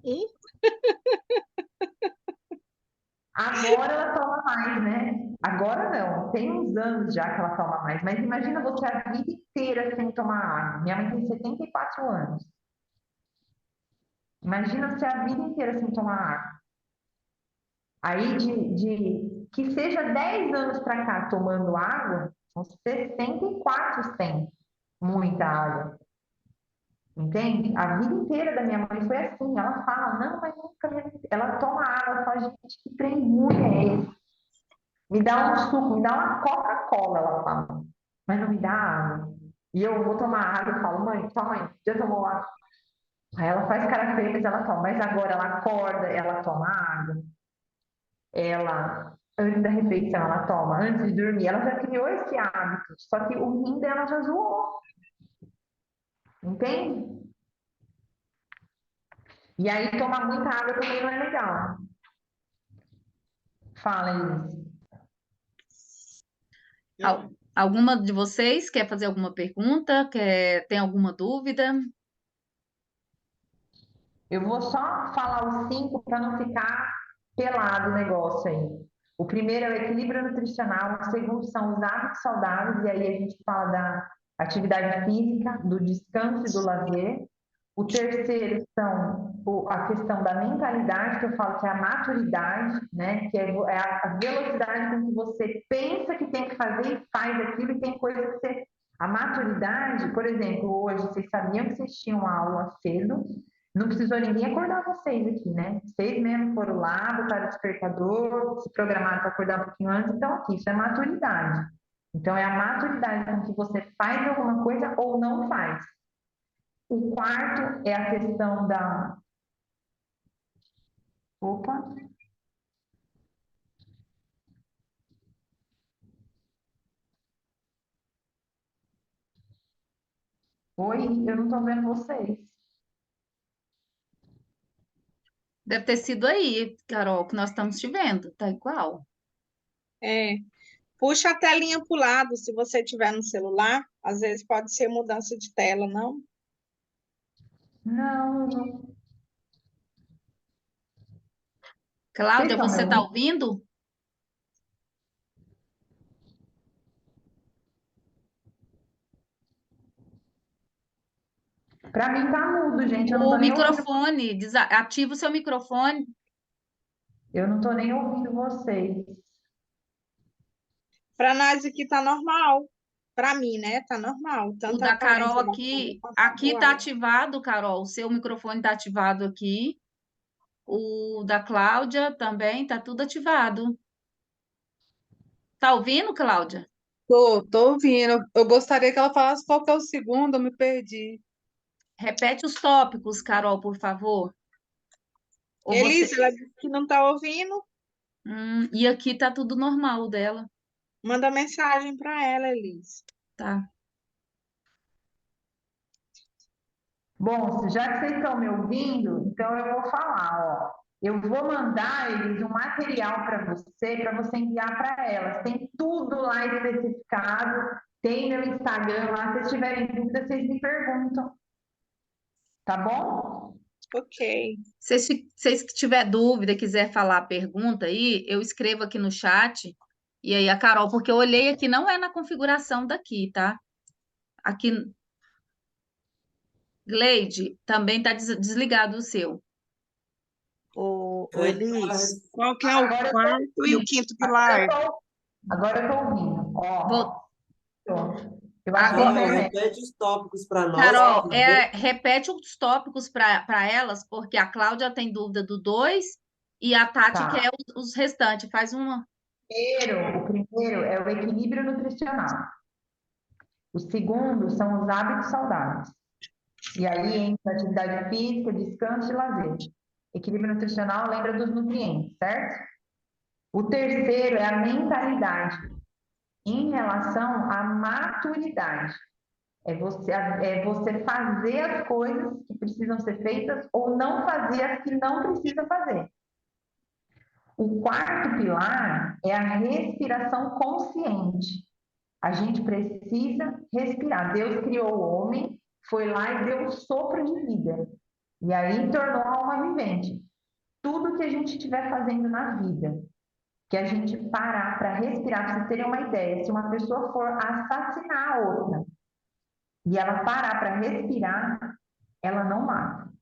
Um? Agora ela toma mais, né? Agora não, tem uns anos já que ela toma mais. Mas imagina você a vida inteira sem tomar água. Minha mãe tem 74 anos. Imagina você a vida inteira sem tomar água. Aí, que seja 10 anos para cá tomando água, são 64 sem muita água. Entende? A vida inteira da minha mãe foi assim. Ela fala, não, mas nunca. Ela toma água, ela fala, gente, que trem ruim é esse? Me dá um suco, me dá uma Coca-Cola, ela fala. Mas não me dá água. E eu vou tomar água e falo, mãe, toma aí, já tomou água? Aí ela faz cara feia, mas ela toma. Mas agora ela acorda, ela toma água. Ela, antes da refeição, ela toma. Antes de dormir, ela já criou esse hábito. Só que o rim dela já zoou. Entende? E aí tomar muita água também não é legal. Fala, Elis. Alguma de vocês quer fazer alguma pergunta? Tem alguma dúvida? Eu vou só falar os 5 para não ficar pelado o negócio aí. O primeiro é o equilíbrio nutricional, o segundo são os hábitos saudáveis, e aí a gente fala da atividade física, do descanso e do lazer. O terceiro são a questão da mentalidade, que eu falo que é a maturidade, né? Que é a velocidade com que você pensa que tem que fazer e faz aquilo, e tem coisa que você. A maturidade, por exemplo, hoje vocês sabiam que vocês tinham aula cedo, não precisou ninguém acordar vocês aqui, né? Vocês mesmo foram lá, botaram o despertador, se programaram para acordar um pouquinho antes, então aqui, isso é maturidade. Então, é a maturidade com que você faz alguma coisa ou não faz. O quarto é a questão da. Opa! Oi, eu não estou vendo vocês. Deve ter sido aí, Carol, que nós estamos te vendo. Tá igual. É. Puxa a telinha para o lado, se você tiver no celular. Às vezes pode ser mudança de tela, não? Não, não. Vocês Cláudia, estão me você está ouvindo? ouvindo? Para mim tá mudo, gente. Eu não O estou nem ouvindo. microfone, ativa o seu microfone. Eu não estou nem ouvindo vocês. Para nós aqui tá normal. Para mim, né? Tá normal. O Tanto a da Carol aparência da câmera aqui, passar aqui pro está áudio. ativado, Carol. O seu microfone está ativado aqui. O da Cláudia também está tudo ativado. Tá ouvindo, Cláudia? Tô ouvindo. Eu gostaria que ela falasse qual que é o segundo, eu me perdi. Repete os tópicos, Carol, por favor. Ou você. Elise, ela disse que não tá ouvindo. E aqui tá tudo normal dela, Manda mensagem para ela, Elise. tá? Bom, já que vocês estão me ouvindo, então eu vou falar, ó. Eu vou mandar eles um material para você enviar para elas. Tem tudo lá especificado, tem meu Instagram lá. Se vocês tiverem dúvida, vocês me perguntam, tá bom? Ok. Se vocês que tiver dúvida, quiser falar pergunta aí, eu escrevo aqui no chat. E aí a Carol, porque eu olhei aqui, não é na configuração daqui, tá? Aqui, Gleide, também tá desligado o seu. Ô Elis, Qual que é o Agora eu tô quarto e o ouvindo. quinto Agora pilar? agora eu tô ouvindo. Vou, Ó, eu acho que é a agora, Carol, internet. repete os tópicos para nós, por Carol, favor. repete os tópicos para elas, porque a Cláudia tem dúvida do 2 e a Tati Tá. quer os restantes. Faz uma. O primeiro é o equilíbrio nutricional. O segundo são os hábitos saudáveis. E aí entra atividade física, descanso e lazer. Equilíbrio nutricional lembra dos nutrientes, certo? O terceiro é a mentalidade em relação à maturidade. É você fazer as coisas que precisam ser feitas ou não fazer as que não precisa fazer. O quarto pilar é a respiração consciente. A gente precisa respirar. Deus criou o homem, foi lá e deu um sopro de vida. E aí tornou a alma vivente. Tudo que a gente estiver fazendo na vida, que a gente parar para respirar, para vocês terem uma ideia, se uma pessoa for assassinar a outra e ela parar para respirar, ela não mata.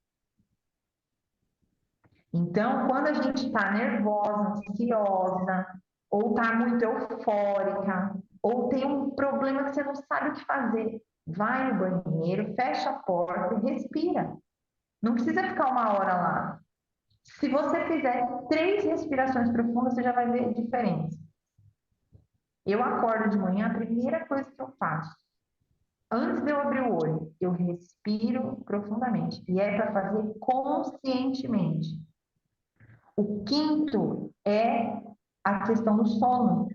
Então, quando a gente está nervosa, ansiosa, ou está muito eufórica, ou tem um problema que você não sabe o que fazer, vai no banheiro, fecha a porta e respira. Não precisa ficar 1 hora lá. Se você fizer 3 respirações profundas, você já vai ver a diferença. Eu acordo de manhã, a primeira coisa que eu faço, antes de eu abrir o olho, eu respiro profundamente. E é para fazer conscientemente. O quinto é a questão do sono.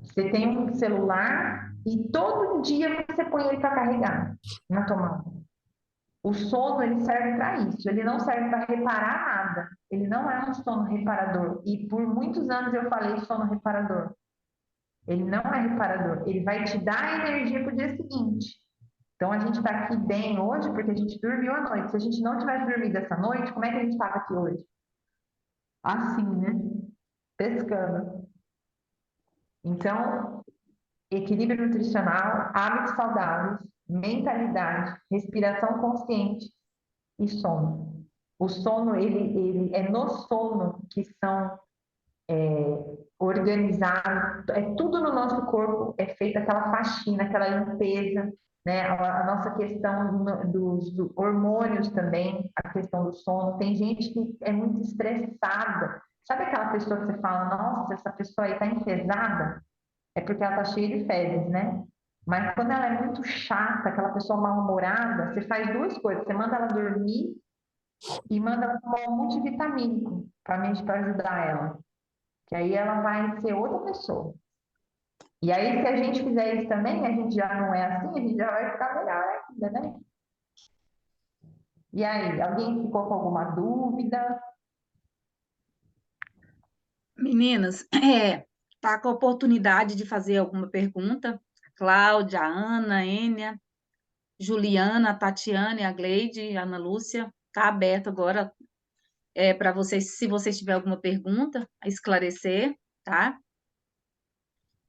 Você tem um celular e todo dia você põe ele para carregar na tomada. O sono, ele serve para isso. Ele não serve para reparar nada. Ele não é um sono reparador. E por muitos anos eu falei sono reparador. Ele não é reparador. Ele vai te dar energia para o dia seguinte. Então, a gente está aqui bem hoje porque a gente dormiu à noite. Se a gente não tivesse dormido essa noite, como é que a gente estava aqui hoje? Assim, né? Pescando. Então, equilíbrio nutricional, hábitos saudáveis, mentalidade, respiração consciente e sono. O sono, ele é no sono que são organizados, é tudo no nosso corpo, é feita aquela faxina, aquela limpeza, né? A nossa questão dos hormônios também, a questão do sono. Tem gente que é muito estressada. Sabe aquela pessoa que você fala, nossa, essa pessoa aí tá enfesada? É porque ela tá cheia de fezes, né? Mas quando ela é muito chata, aquela pessoa mal-humorada, você faz 2 coisas. Você manda ela dormir e manda ela tomar um multivitamínico para ajudar ela. Que aí ela vai ser outra pessoa. E aí, se a gente fizer isso também, a gente já não é assim, a gente já vai ficar melhor ainda, né? E aí, alguém ficou com alguma dúvida? Meninas, tá com a oportunidade de fazer alguma pergunta? Cláudia, Ana, Ênia, Juliana, Tatiane, a Gleide, Ana Lúcia, tá aberto agora para vocês, se vocês tiverem alguma pergunta a esclarecer, tá?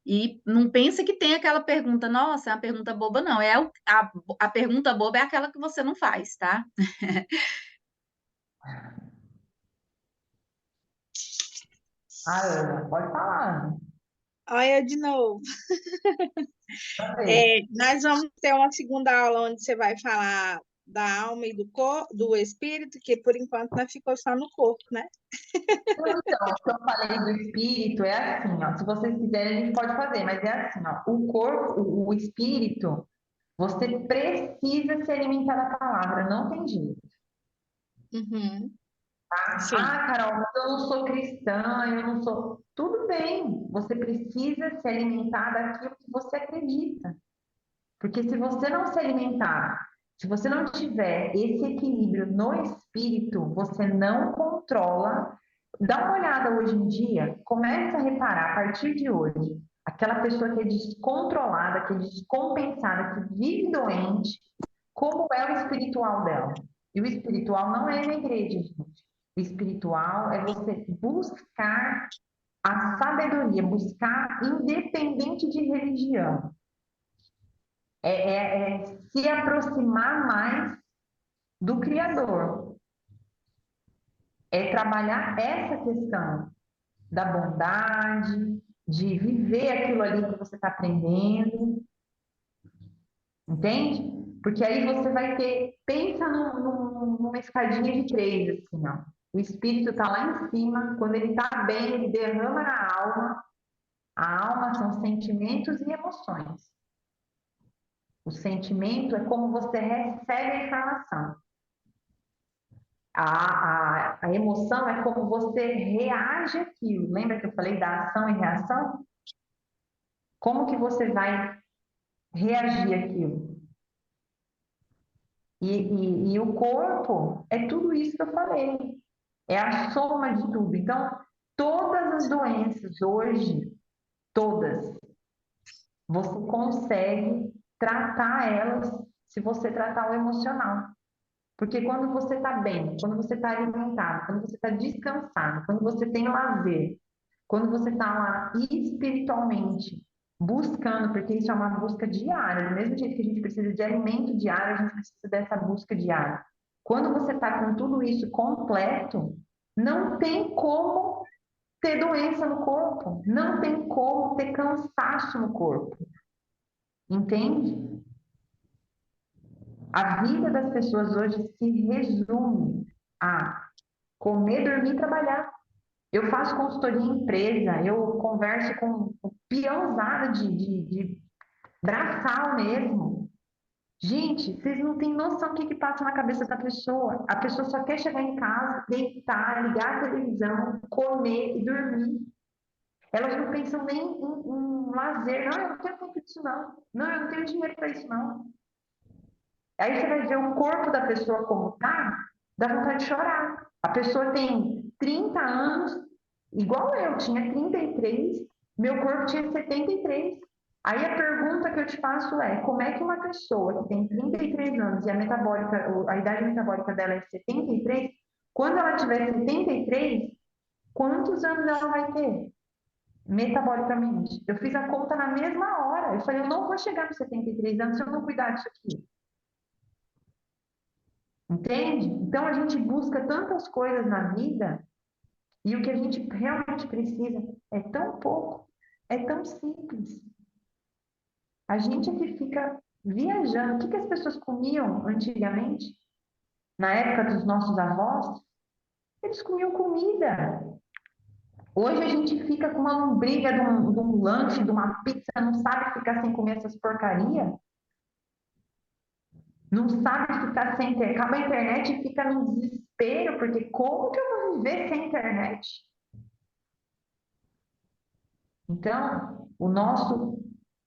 E não pensa que tem aquela pergunta, nossa, é uma pergunta boba, não. A pergunta boba é aquela que você não faz, tá? Ah, Ana, pode falar, Ana. Olha de novo. Também. Nós vamos ter uma segunda aula onde você vai falar da alma e do espírito, que por enquanto não ficou só no corpo, né? Então, o que eu falei do espírito é assim, ó, se vocês quiserem, a gente pode fazer, mas é assim, ó, o corpo, o espírito, você precisa se alimentar da palavra, não tem jeito. Uhum, sim. Ah, Carol, mas eu não sou cristã, eu não sou. Tudo bem, você precisa se alimentar daquilo que você acredita. Porque se você não se alimentar, se você não tiver esse equilíbrio no espírito, você não controla. Dá uma olhada hoje em dia, começa a reparar a partir de hoje, aquela pessoa que é descontrolada, que é descompensada, que vive doente, como é o espiritual dela. E o espiritual não é na igreja, gente. O espiritual é você buscar a sabedoria, buscar independente de religião. É se aproximar mais do Criador. É trabalhar essa questão da bondade, de viver aquilo ali que você está aprendendo, entende? Porque aí você vai ter, pensa numa escadinha de 3, assim, ó. O espírito está lá em cima, quando ele está bem, ele derrama na alma. A alma são sentimentos e emoções. O sentimento é como você recebe a informação. A emoção é como você reage àquilo. Lembra que eu falei da ação e reação? Como que você vai reagir àquilo? E o corpo é tudo isso que eu falei. É a soma de tudo. Então, todas as doenças hoje, todas, você consegue tratar elas se você tratar o emocional. Porque quando você está bem, quando você está alimentado, quando você está descansado, quando você tem lazer, quando você está lá espiritualmente buscando, porque isso é uma busca diária, do mesmo jeito que a gente precisa de alimento diário, a gente precisa dessa busca diária. Quando você está com tudo isso completo, não tem como ter doença no corpo, não tem como ter cansaço no corpo. Entende? A vida das pessoas hoje se resume a comer, dormir e trabalhar. Eu faço consultoria em empresa, eu converso com peãozada de braçal mesmo. Gente, vocês não têm noção do que passa na cabeça da pessoa. A pessoa só quer chegar em casa, deitar, ligar a televisão, comer e dormir. Elas não pensam nem em lazer. Não, eu não tenho tempo disso, não. Não, eu não tenho dinheiro para isso, não. Aí você vai ver o corpo da pessoa como tá, dá vontade de chorar. A pessoa tem 30 anos, igual eu, tinha 33, meu corpo tinha 73. Aí a pergunta que eu te faço é, como é que uma pessoa que tem 33 anos e a idade metabólica dela é 73, quando ela tiver 73, quantos anos ela vai ter metabolicamente? Eu fiz a conta na mesma hora. Eu falei, eu não vou chegar nos 73 anos se eu não cuidar disso aqui. Entende? Então a gente busca tantas coisas na vida e o que a gente realmente precisa é tão pouco, é tão simples. A gente é que fica viajando. O que as pessoas comiam antigamente, na época dos nossos avós? Eles comiam comida. Hoje a gente fica com uma lombriga de um lanche, de uma pizza, não sabe ficar sem comer essas porcarias. Não sabe ficar sem internet. Acaba a internet e fica num desespero, porque como que eu vou viver sem internet? Então, o nosso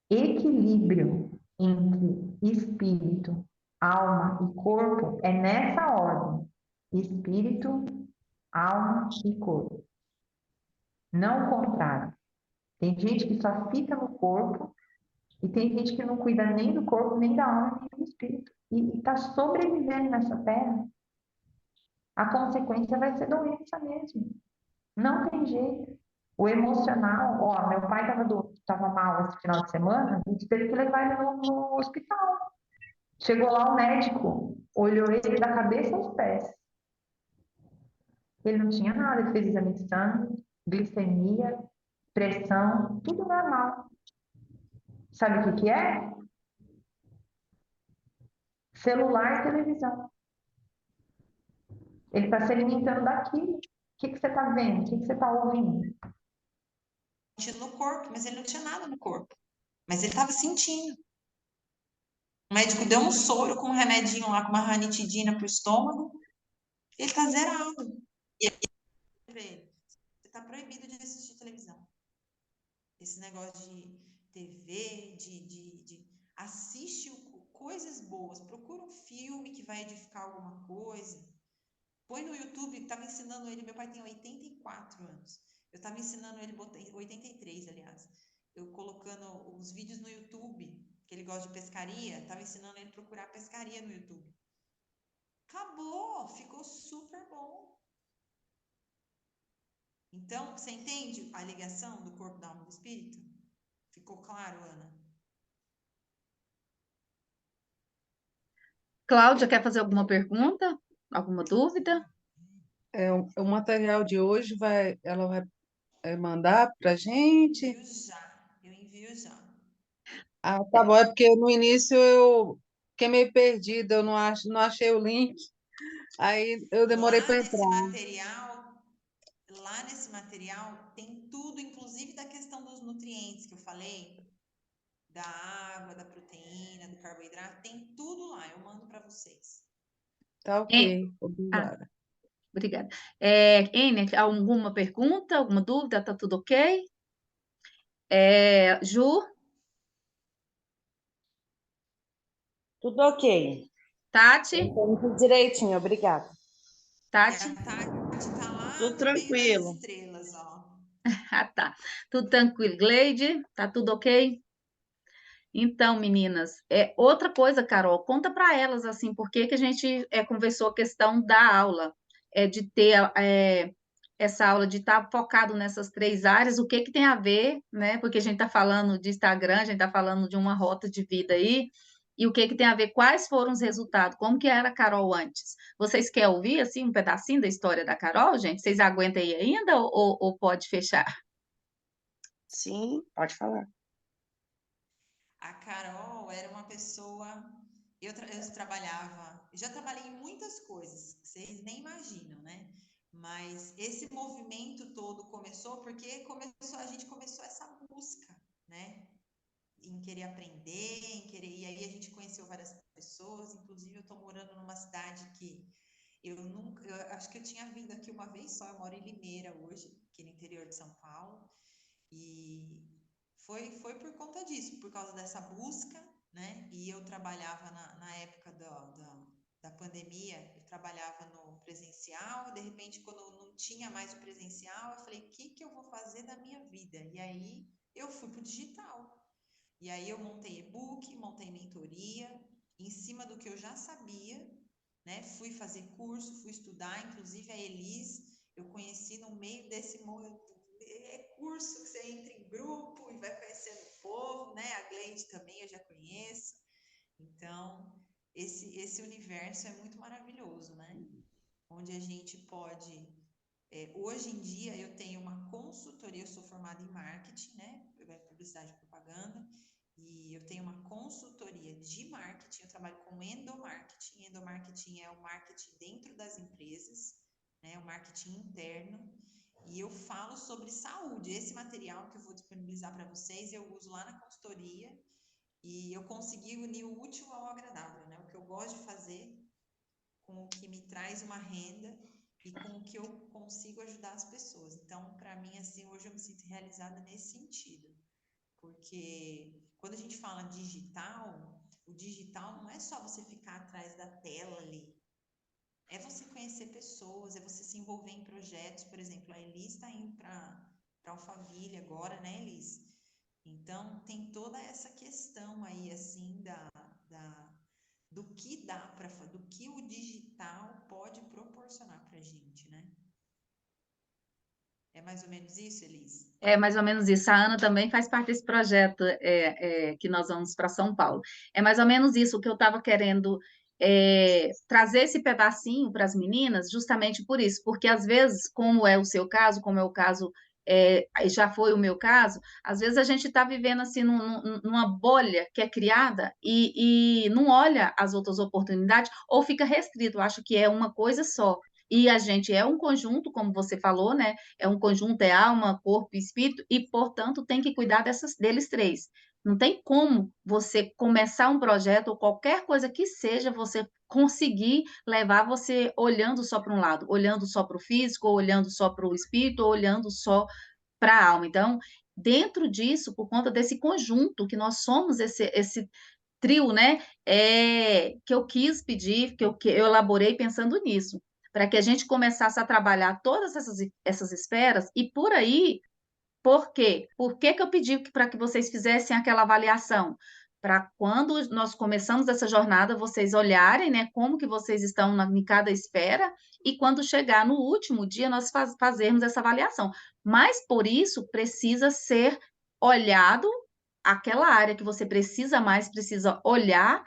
equilíbrio entre espírito, alma e corpo é nessa ordem: espírito, alma e corpo. Não o contrário. Tem gente que só fica no corpo e tem gente que não cuida nem do corpo, nem da alma, nem do espírito. E está sobrevivendo nessa terra. A consequência vai ser doença mesmo. Não tem jeito. O emocional, ó, meu pai tava mal esse final de semana, a gente teve que levar ele no hospital. Chegou lá o médico, olhou ele da cabeça aos pés. Ele não tinha nada, ele fez exame de sangue, glicemia, pressão, tudo normal. Sabe o que que é? Celular e televisão. Ele está se alimentando daquilo. O que que você está vendo? O que que você está ouvindo? No corpo, mas ele não tinha nada no corpo. Mas ele estava sentindo. O médico deu um soro com um remedinho lá, com uma ranitidina pro estômago. Ele tá zerado. E aí, você tá proibido de assistir televisão. Esse negócio de TV, assiste coisas boas. Procura um filme que vai edificar alguma coisa. Põe no YouTube, tava ensinando ele, meu pai tem 84 anos. Eu tava ensinando ele, 83, aliás. Eu colocando os vídeos no YouTube, que ele gosta de pescaria, tava ensinando ele a procurar pescaria no YouTube. Acabou, ficou super bom. Então, você entende a ligação do corpo, da alma e do espírito? Ficou claro, Ana? Cláudia, quer fazer alguma pergunta? Alguma dúvida? O material de hoje ela vai mandar para gente. Eu envio já. Ah, tá bom. É porque no início eu fiquei meio perdida, eu não achei o link. Aí eu demorei para entrar. Lá nesse material tem tudo, inclusive da questão dos nutrientes que eu falei, da água, da proteína, do carboidrato, tem tudo lá. Eu mando para vocês. Tá ok. Obrigada. Obrigada. Iner, alguma pergunta, alguma dúvida? Tá tudo ok? Ju, Tudo ok. Tati? Tudo direitinho, obrigada. Tati? A Tati tá lá Tudo no tranquilo. meio das estrelas, ó. Ah, tá. Tudo tranquilo. Gleide, tá tudo ok? Então, meninas, outra coisa, Carol, conta para elas assim, por que que a gente conversou a questão da aula, de ter essa aula de estar focado nessas três áreas, o que que tem a ver, né? Porque a gente está falando de Instagram, a gente está falando de uma rota de vida aí, e o que que tem a ver, quais foram os resultados, como que era a Carol antes? Vocês querem ouvir assim um pedacinho da história da Carol, gente? Vocês aguentam aí ainda ou pode fechar? Sim, pode falar. A Carol era uma pessoa. Eu trabalhava. Já trabalhei em muitas coisas, que vocês nem imaginam, né? Mas esse movimento todo começou porque a gente começou essa busca, né? Em querer aprender, em querer. E aí a gente conheceu várias pessoas, inclusive eu estou morando numa cidade que eu acho que eu tinha vindo aqui uma vez só, eu moro em Limeira hoje, aqui no interior de São Paulo, e foi por conta disso, por causa dessa busca, né? E eu trabalhava na época da pandemia, eu trabalhava no presencial, de repente, quando eu não tinha mais o presencial, eu falei, o que que eu vou fazer da minha vida? E aí eu fui para o digital. E aí eu montei e-book, montei mentoria, em cima do que eu já sabia, né? Fui fazer curso, fui estudar, inclusive a Elis, eu conheci no meio desse curso que você entra em grupo e vai conhecendo o povo, né? A Gleide também eu já conheço. Então, esse universo é muito maravilhoso, né? Onde a gente pode hoje em dia eu tenho uma consultoria, eu sou formada em marketing, né? Publicidade e propaganda, e eu tenho uma consultoria de marketing, eu trabalho com endomarketing. Endomarketing é o marketing dentro das empresas, né? O marketing interno. E eu falo sobre saúde. Esse material que eu vou disponibilizar para vocês, eu uso lá na consultoria. E eu consegui unir o útil ao agradável, né? O que eu gosto de fazer com o que me traz uma renda e com o que eu consigo ajudar as pessoas. Então, para mim, assim, hoje eu me sinto realizada nesse sentido. Porque quando a gente fala digital, o digital não é só você ficar atrás da tela ali. É você conhecer pessoas, é você se envolver em projetos. Por exemplo, a Elis está indo para Alphaville agora, né, Elis? Então, tem toda essa questão aí, assim, do que dá para do que o digital pode proporcionar para a gente, né? É mais ou menos isso, Elis? É mais ou menos isso. A Ana também faz parte desse projeto que nós vamos para São Paulo. É mais ou menos isso que eu estava querendo trazer esse pedacinho para as meninas, justamente por isso, porque às vezes, como é o seu caso, como é o caso, já foi o meu caso, às vezes a gente está vivendo assim numa bolha que é criada e não olha as outras oportunidades ou fica restrito. Eu acho que é uma coisa só. E a gente é um conjunto, como você falou, né? É um conjunto, é alma, corpo e espírito, e, portanto, tem que cuidar deles três. Não tem como você começar um projeto ou qualquer coisa que seja, você conseguir levar você olhando só para um lado, olhando só para o físico, ou olhando só para o espírito, ou olhando só para a alma. Então, dentro disso, por conta desse conjunto que nós somos, esse trio, né? Que eu quis pedir, que eu elaborei pensando nisso, para que a gente começasse a trabalhar todas essas esferas e por aí, por quê? Por que que eu pedi para que vocês fizessem aquela avaliação? Para quando nós começamos essa jornada, vocês olharem, né, como que vocês estão em cada esfera e quando chegar no último dia, nós fazermos essa avaliação. Mas, por isso, precisa ser olhado aquela área que você precisa mais, precisa olhar,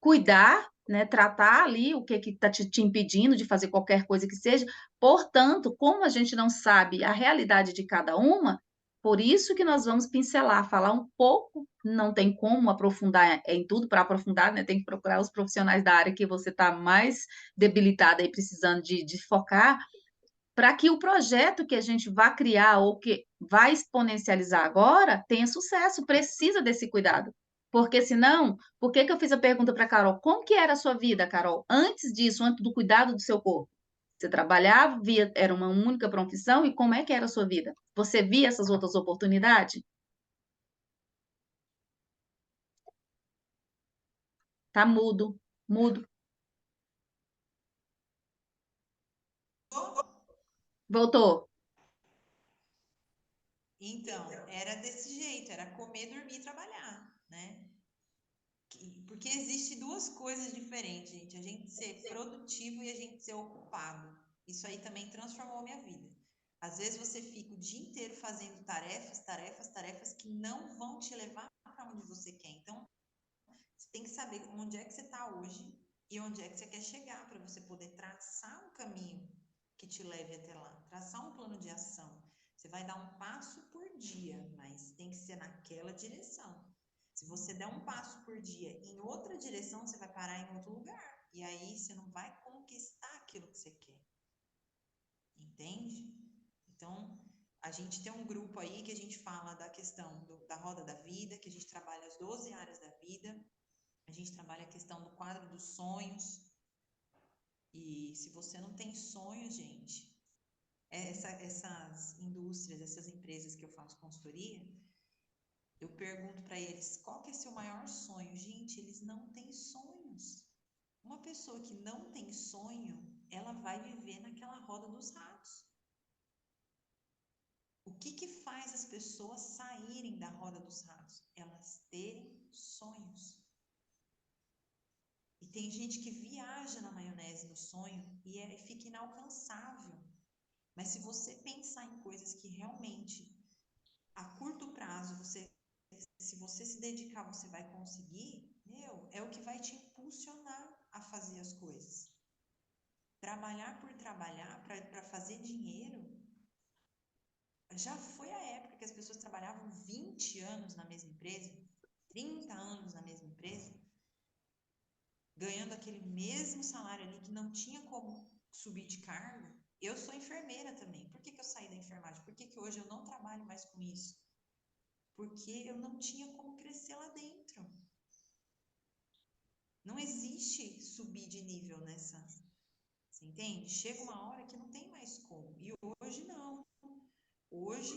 cuidar, né, tratar ali o que está te impedindo de fazer qualquer coisa que seja. Portanto, como a gente não sabe a realidade de cada uma, por isso que nós vamos pincelar, falar um pouco, não tem como aprofundar em tudo, para aprofundar, né, tem que procurar os profissionais da área que você está mais debilitada e precisando de focar, para que o projeto que a gente vai criar ou que vai exponencializar agora tenha sucesso, precisa desse cuidado. Porque senão, por que que eu fiz a pergunta para a Carol? Como que era a sua vida, Carol, antes disso, antes do cuidado do seu corpo? Você trabalhava, era uma única profissão, e como é que era a sua vida? Você via essas outras oportunidades? Tá mudo, mudo. Voltou. Então, era desse jeito, era comer, dormir e trabalhar, né? Porque existe duas coisas diferentes, gente. A gente ser produtivo e a gente ser ocupado. Isso aí também transformou a minha vida. Às vezes você fica o dia inteiro fazendo tarefas, tarefas, tarefas que não vão te levar para onde você quer. Então, você tem que saber onde é que você está hoje e onde é que você quer chegar para você poder traçar um caminho que te leve até lá, traçar um plano de ação. Você vai dar um passo por dia, mas tem que ser naquela direção. Se você der um passo por dia em outra direção, você vai parar em outro lugar. E aí você não vai conquistar aquilo que você quer. Entende? Então, a gente tem um grupo aí que a gente fala da questão da roda da vida, que a gente trabalha as 12 áreas da vida, a gente trabalha a questão do quadro dos sonhos. E se você não tem sonhos, gente, essas indústrias, essas empresas que eu faço consultoria, eu pergunto para eles, qual que é seu maior sonho? Gente, eles não têm sonhos. Uma pessoa que não tem sonho, ela vai viver naquela roda dos ratos. O que faz as pessoas saírem da roda dos ratos? Elas terem sonhos. E tem gente que viaja na maionese no sonho e fica inalcançável. Mas se você pensar em coisas que realmente, a curto prazo, se você se dedicar, você vai conseguir, é o que vai te impulsionar a fazer as coisas. Trabalhar por trabalhar, para fazer dinheiro, já foi a época que as pessoas trabalhavam 20 anos na mesma empresa, 30 anos na mesma empresa, ganhando aquele mesmo salário ali que não tinha como subir de cargo. Eu sou enfermeira também. Por que eu saí da enfermagem? Por que hoje eu não trabalho mais com isso? Porque eu não tinha como crescer lá dentro. Não existe subir de nível nessa. Você entende? Chega uma hora que não tem mais como. E hoje não. Hoje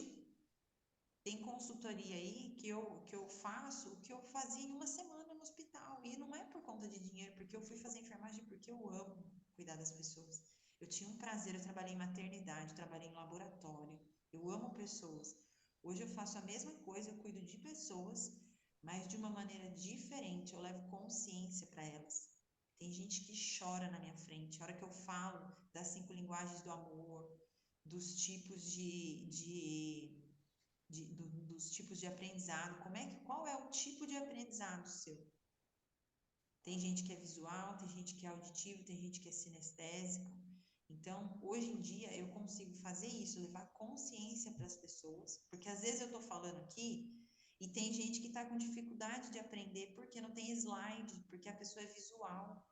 tem consultoria aí que eu faço o que eu fazia em uma semana no hospital. E não é por conta de dinheiro, porque eu fui fazer enfermagem porque eu amo cuidar das pessoas. Eu tinha um prazer, eu trabalhei em maternidade, trabalhei em laboratório. Eu amo pessoas. Hoje eu faço a mesma coisa, eu cuido de pessoas, mas de uma maneira diferente. Eu levo consciência para elas. Tem gente que chora na minha frente. A hora que eu falo das 5 linguagens do amor, dos tipos dos tipos de aprendizado, qual é o tipo de aprendizado seu? Tem gente que é visual, tem gente que é auditivo, tem gente que é sinestésico. Então, hoje em dia, eu consigo fazer isso, levar consciência para as pessoas, porque às vezes eu estou falando aqui e tem gente que está com dificuldade de aprender porque não tem slide, porque a pessoa é visual.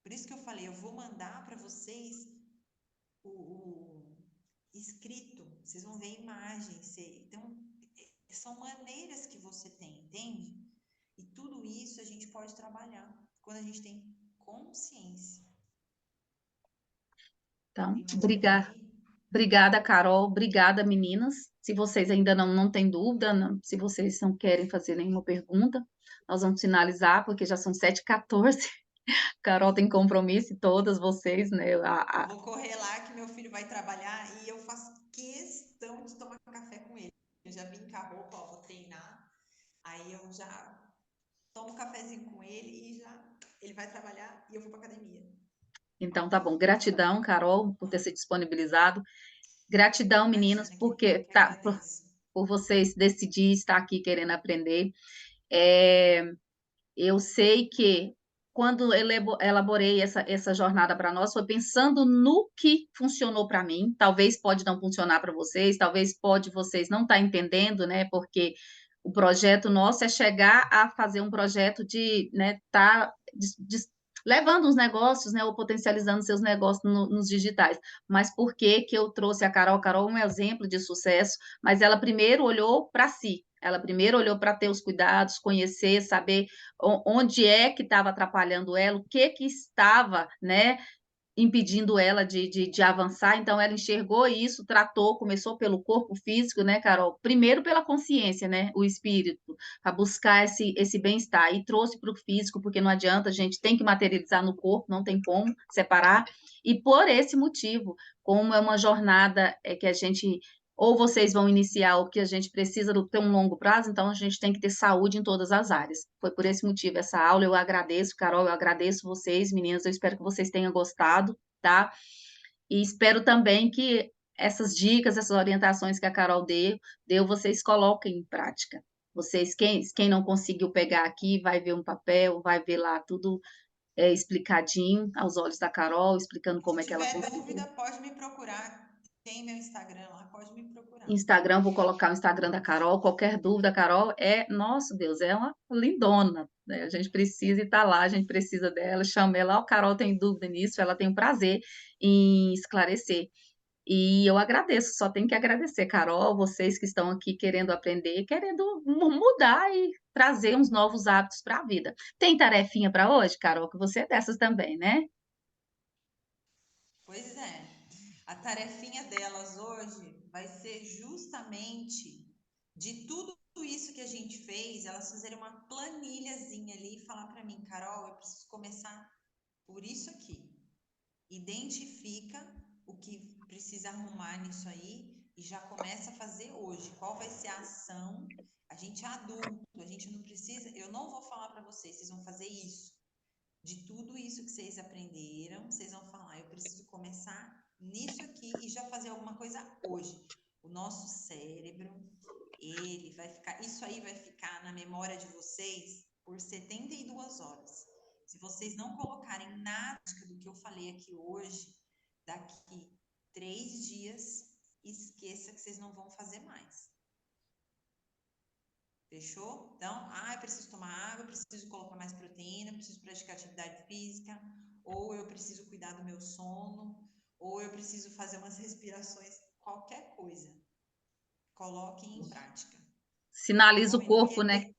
Por isso que eu falei, eu vou mandar para vocês o escrito, vocês vão ver imagens. Então, são maneiras que você tem, entende? E tudo isso a gente pode trabalhar quando a gente tem consciência. Então, Tem mais alguém aí? obrigada, Carol. Obrigada, meninas. Se vocês ainda não têm dúvida, se vocês não querem fazer nenhuma pergunta, nós vamos finalizar, porque já são 7h14. Carol tem compromisso, e todas vocês, né? Vou correr lá que meu filho vai trabalhar e eu faço questão de tomar café com ele. Eu já vim com a roupa, ó, vou treinar. Aí eu já tomo um cafezinho com ele e ele vai trabalhar e eu vou para academia. Então, tá bom. Gratidão, Carol, por ter se disponibilizado. Gratidão, meninas, Imagina, que agradeço. por vocês decidirem estar aqui querendo aprender. Eu sei que quando elaborei essa jornada para nós, foi pensando no que funcionou para mim. Talvez pode não funcionar para vocês, talvez vocês não estar entendendo, né? Porque o projeto nosso é chegar a fazer um projeto de, né, levando os negócios, né, ou potencializando seus negócios nos digitais. Mas por que eu trouxe a Carol? A Carol é um exemplo de sucesso, mas ela primeiro olhou para si. Ela primeiro olhou para ter os cuidados, conhecer, saber onde é que estava atrapalhando ela, o que estava, né, impedindo ela de avançar. Então, ela enxergou isso, tratou, começou pelo corpo físico, né, Carol? Primeiro pela consciência, né, o espírito, para buscar esse bem-estar, e trouxe para o físico, porque não adianta, a gente tem que materializar no corpo, não tem como separar, e por esse motivo, como é uma jornada que a gente... Ou vocês vão iniciar o que a gente precisa ter um longo prazo, então a gente tem que ter saúde em todas as áreas. Foi por esse motivo essa aula. Eu agradeço, Carol, eu agradeço vocês, meninas. Eu espero que vocês tenham gostado, tá? E espero também que essas dicas, essas orientações que a Carol deu, vocês coloquem em prática. Vocês, quem não conseguiu pegar aqui, vai ver um papel, vai ver lá tudo explicadinho aos olhos da Carol, explicando como é Se que ela tiver conseguiu. dúvida, pode me procurar. tem meu Instagram lá, pode me procurar. Instagram, vou colocar o Instagram da Carol. Qualquer dúvida, Carol nosso Deus, é uma lindona, né? A gente precisa estar lá, a gente precisa dela. Chama ela, ó, Carol tem dúvida nisso, ela tem um prazer em esclarecer. E eu agradeço, só tenho que agradecer, Carol, vocês que estão aqui querendo aprender, querendo mudar e trazer uns novos hábitos para a vida. Tem tarefinha para hoje, Carol? Que você é dessas também, né? Pois é. A tarefinha delas hoje vai ser justamente de tudo isso que a gente fez, elas fizerem uma planilhazinha ali e falar para mim, Carol, eu preciso começar por isso aqui. Identifica o que precisa arrumar nisso aí e já começa a fazer hoje. Qual vai ser a ação? A gente é adulto, a gente não precisa. Eu não vou falar para vocês, vocês vão fazer isso. De tudo isso que vocês aprenderam, vocês vão falar, eu preciso começar nisso aqui e já fazer alguma coisa hoje. O nosso cérebro, ele vai ficar, isso aí vai ficar na memória de vocês por 72 horas. Se vocês não colocarem nada do que eu falei aqui hoje, daqui 3 dias, esqueça que vocês não vão fazer mais. Fechou? Então, eu preciso tomar água, eu preciso colocar mais proteína, eu preciso praticar atividade física, ou eu preciso cuidar do meu sono, ou eu preciso fazer umas respirações, qualquer coisa. Coloquem em prática. Sinaliza o Bom, corpo, né?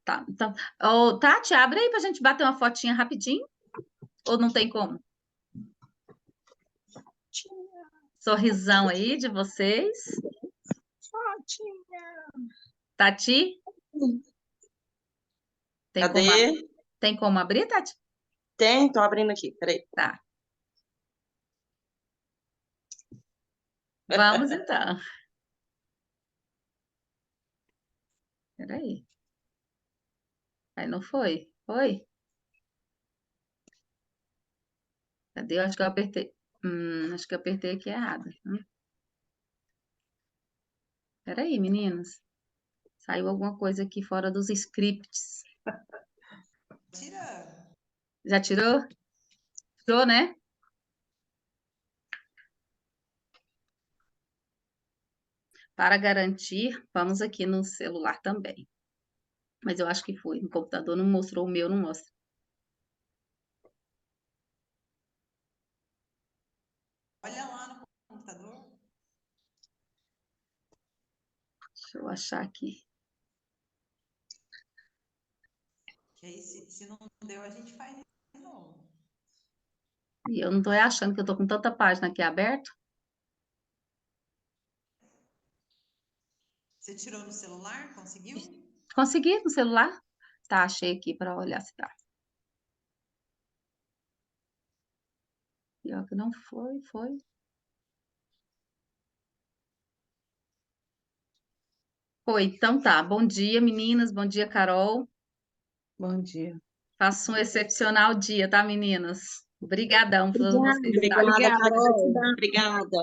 Tá, então, ô, Tati, abre aí pra gente bater uma fotinha rapidinho, ou não tem como? Sorrisão aí de vocês. Tati? Cadê? Tem como abrir, Tati? Tem, tô abrindo aqui, peraí. Tá. Vamos então. Peraí. Aí não foi? Foi? Cadê? Eu acho que eu apertei. Acho que eu apertei aqui errado. Peraí, meninas. Saiu alguma coisa aqui fora dos scripts. Tira. Já tirou? Tirou, né? Para garantir, vamos aqui no celular também. Mas eu acho que foi. No computador não mostrou, o meu não mostra. Olha lá no computador. Deixa eu achar aqui. Que aí, se não deu, a gente faz de novo. E eu não tô achando que eu tô com tanta página aqui aberta. Você tirou no celular? Conseguiu? Consegui no celular? Tá, achei aqui para olhar se tá. Pior que não foi, foi. Foi, então tá. Bom dia, meninas. Bom dia, Carol. Bom dia. Faça um excepcional dia, tá, meninas? Obrigadão por vocês Obrigada, estarem. Carol. Obrigada.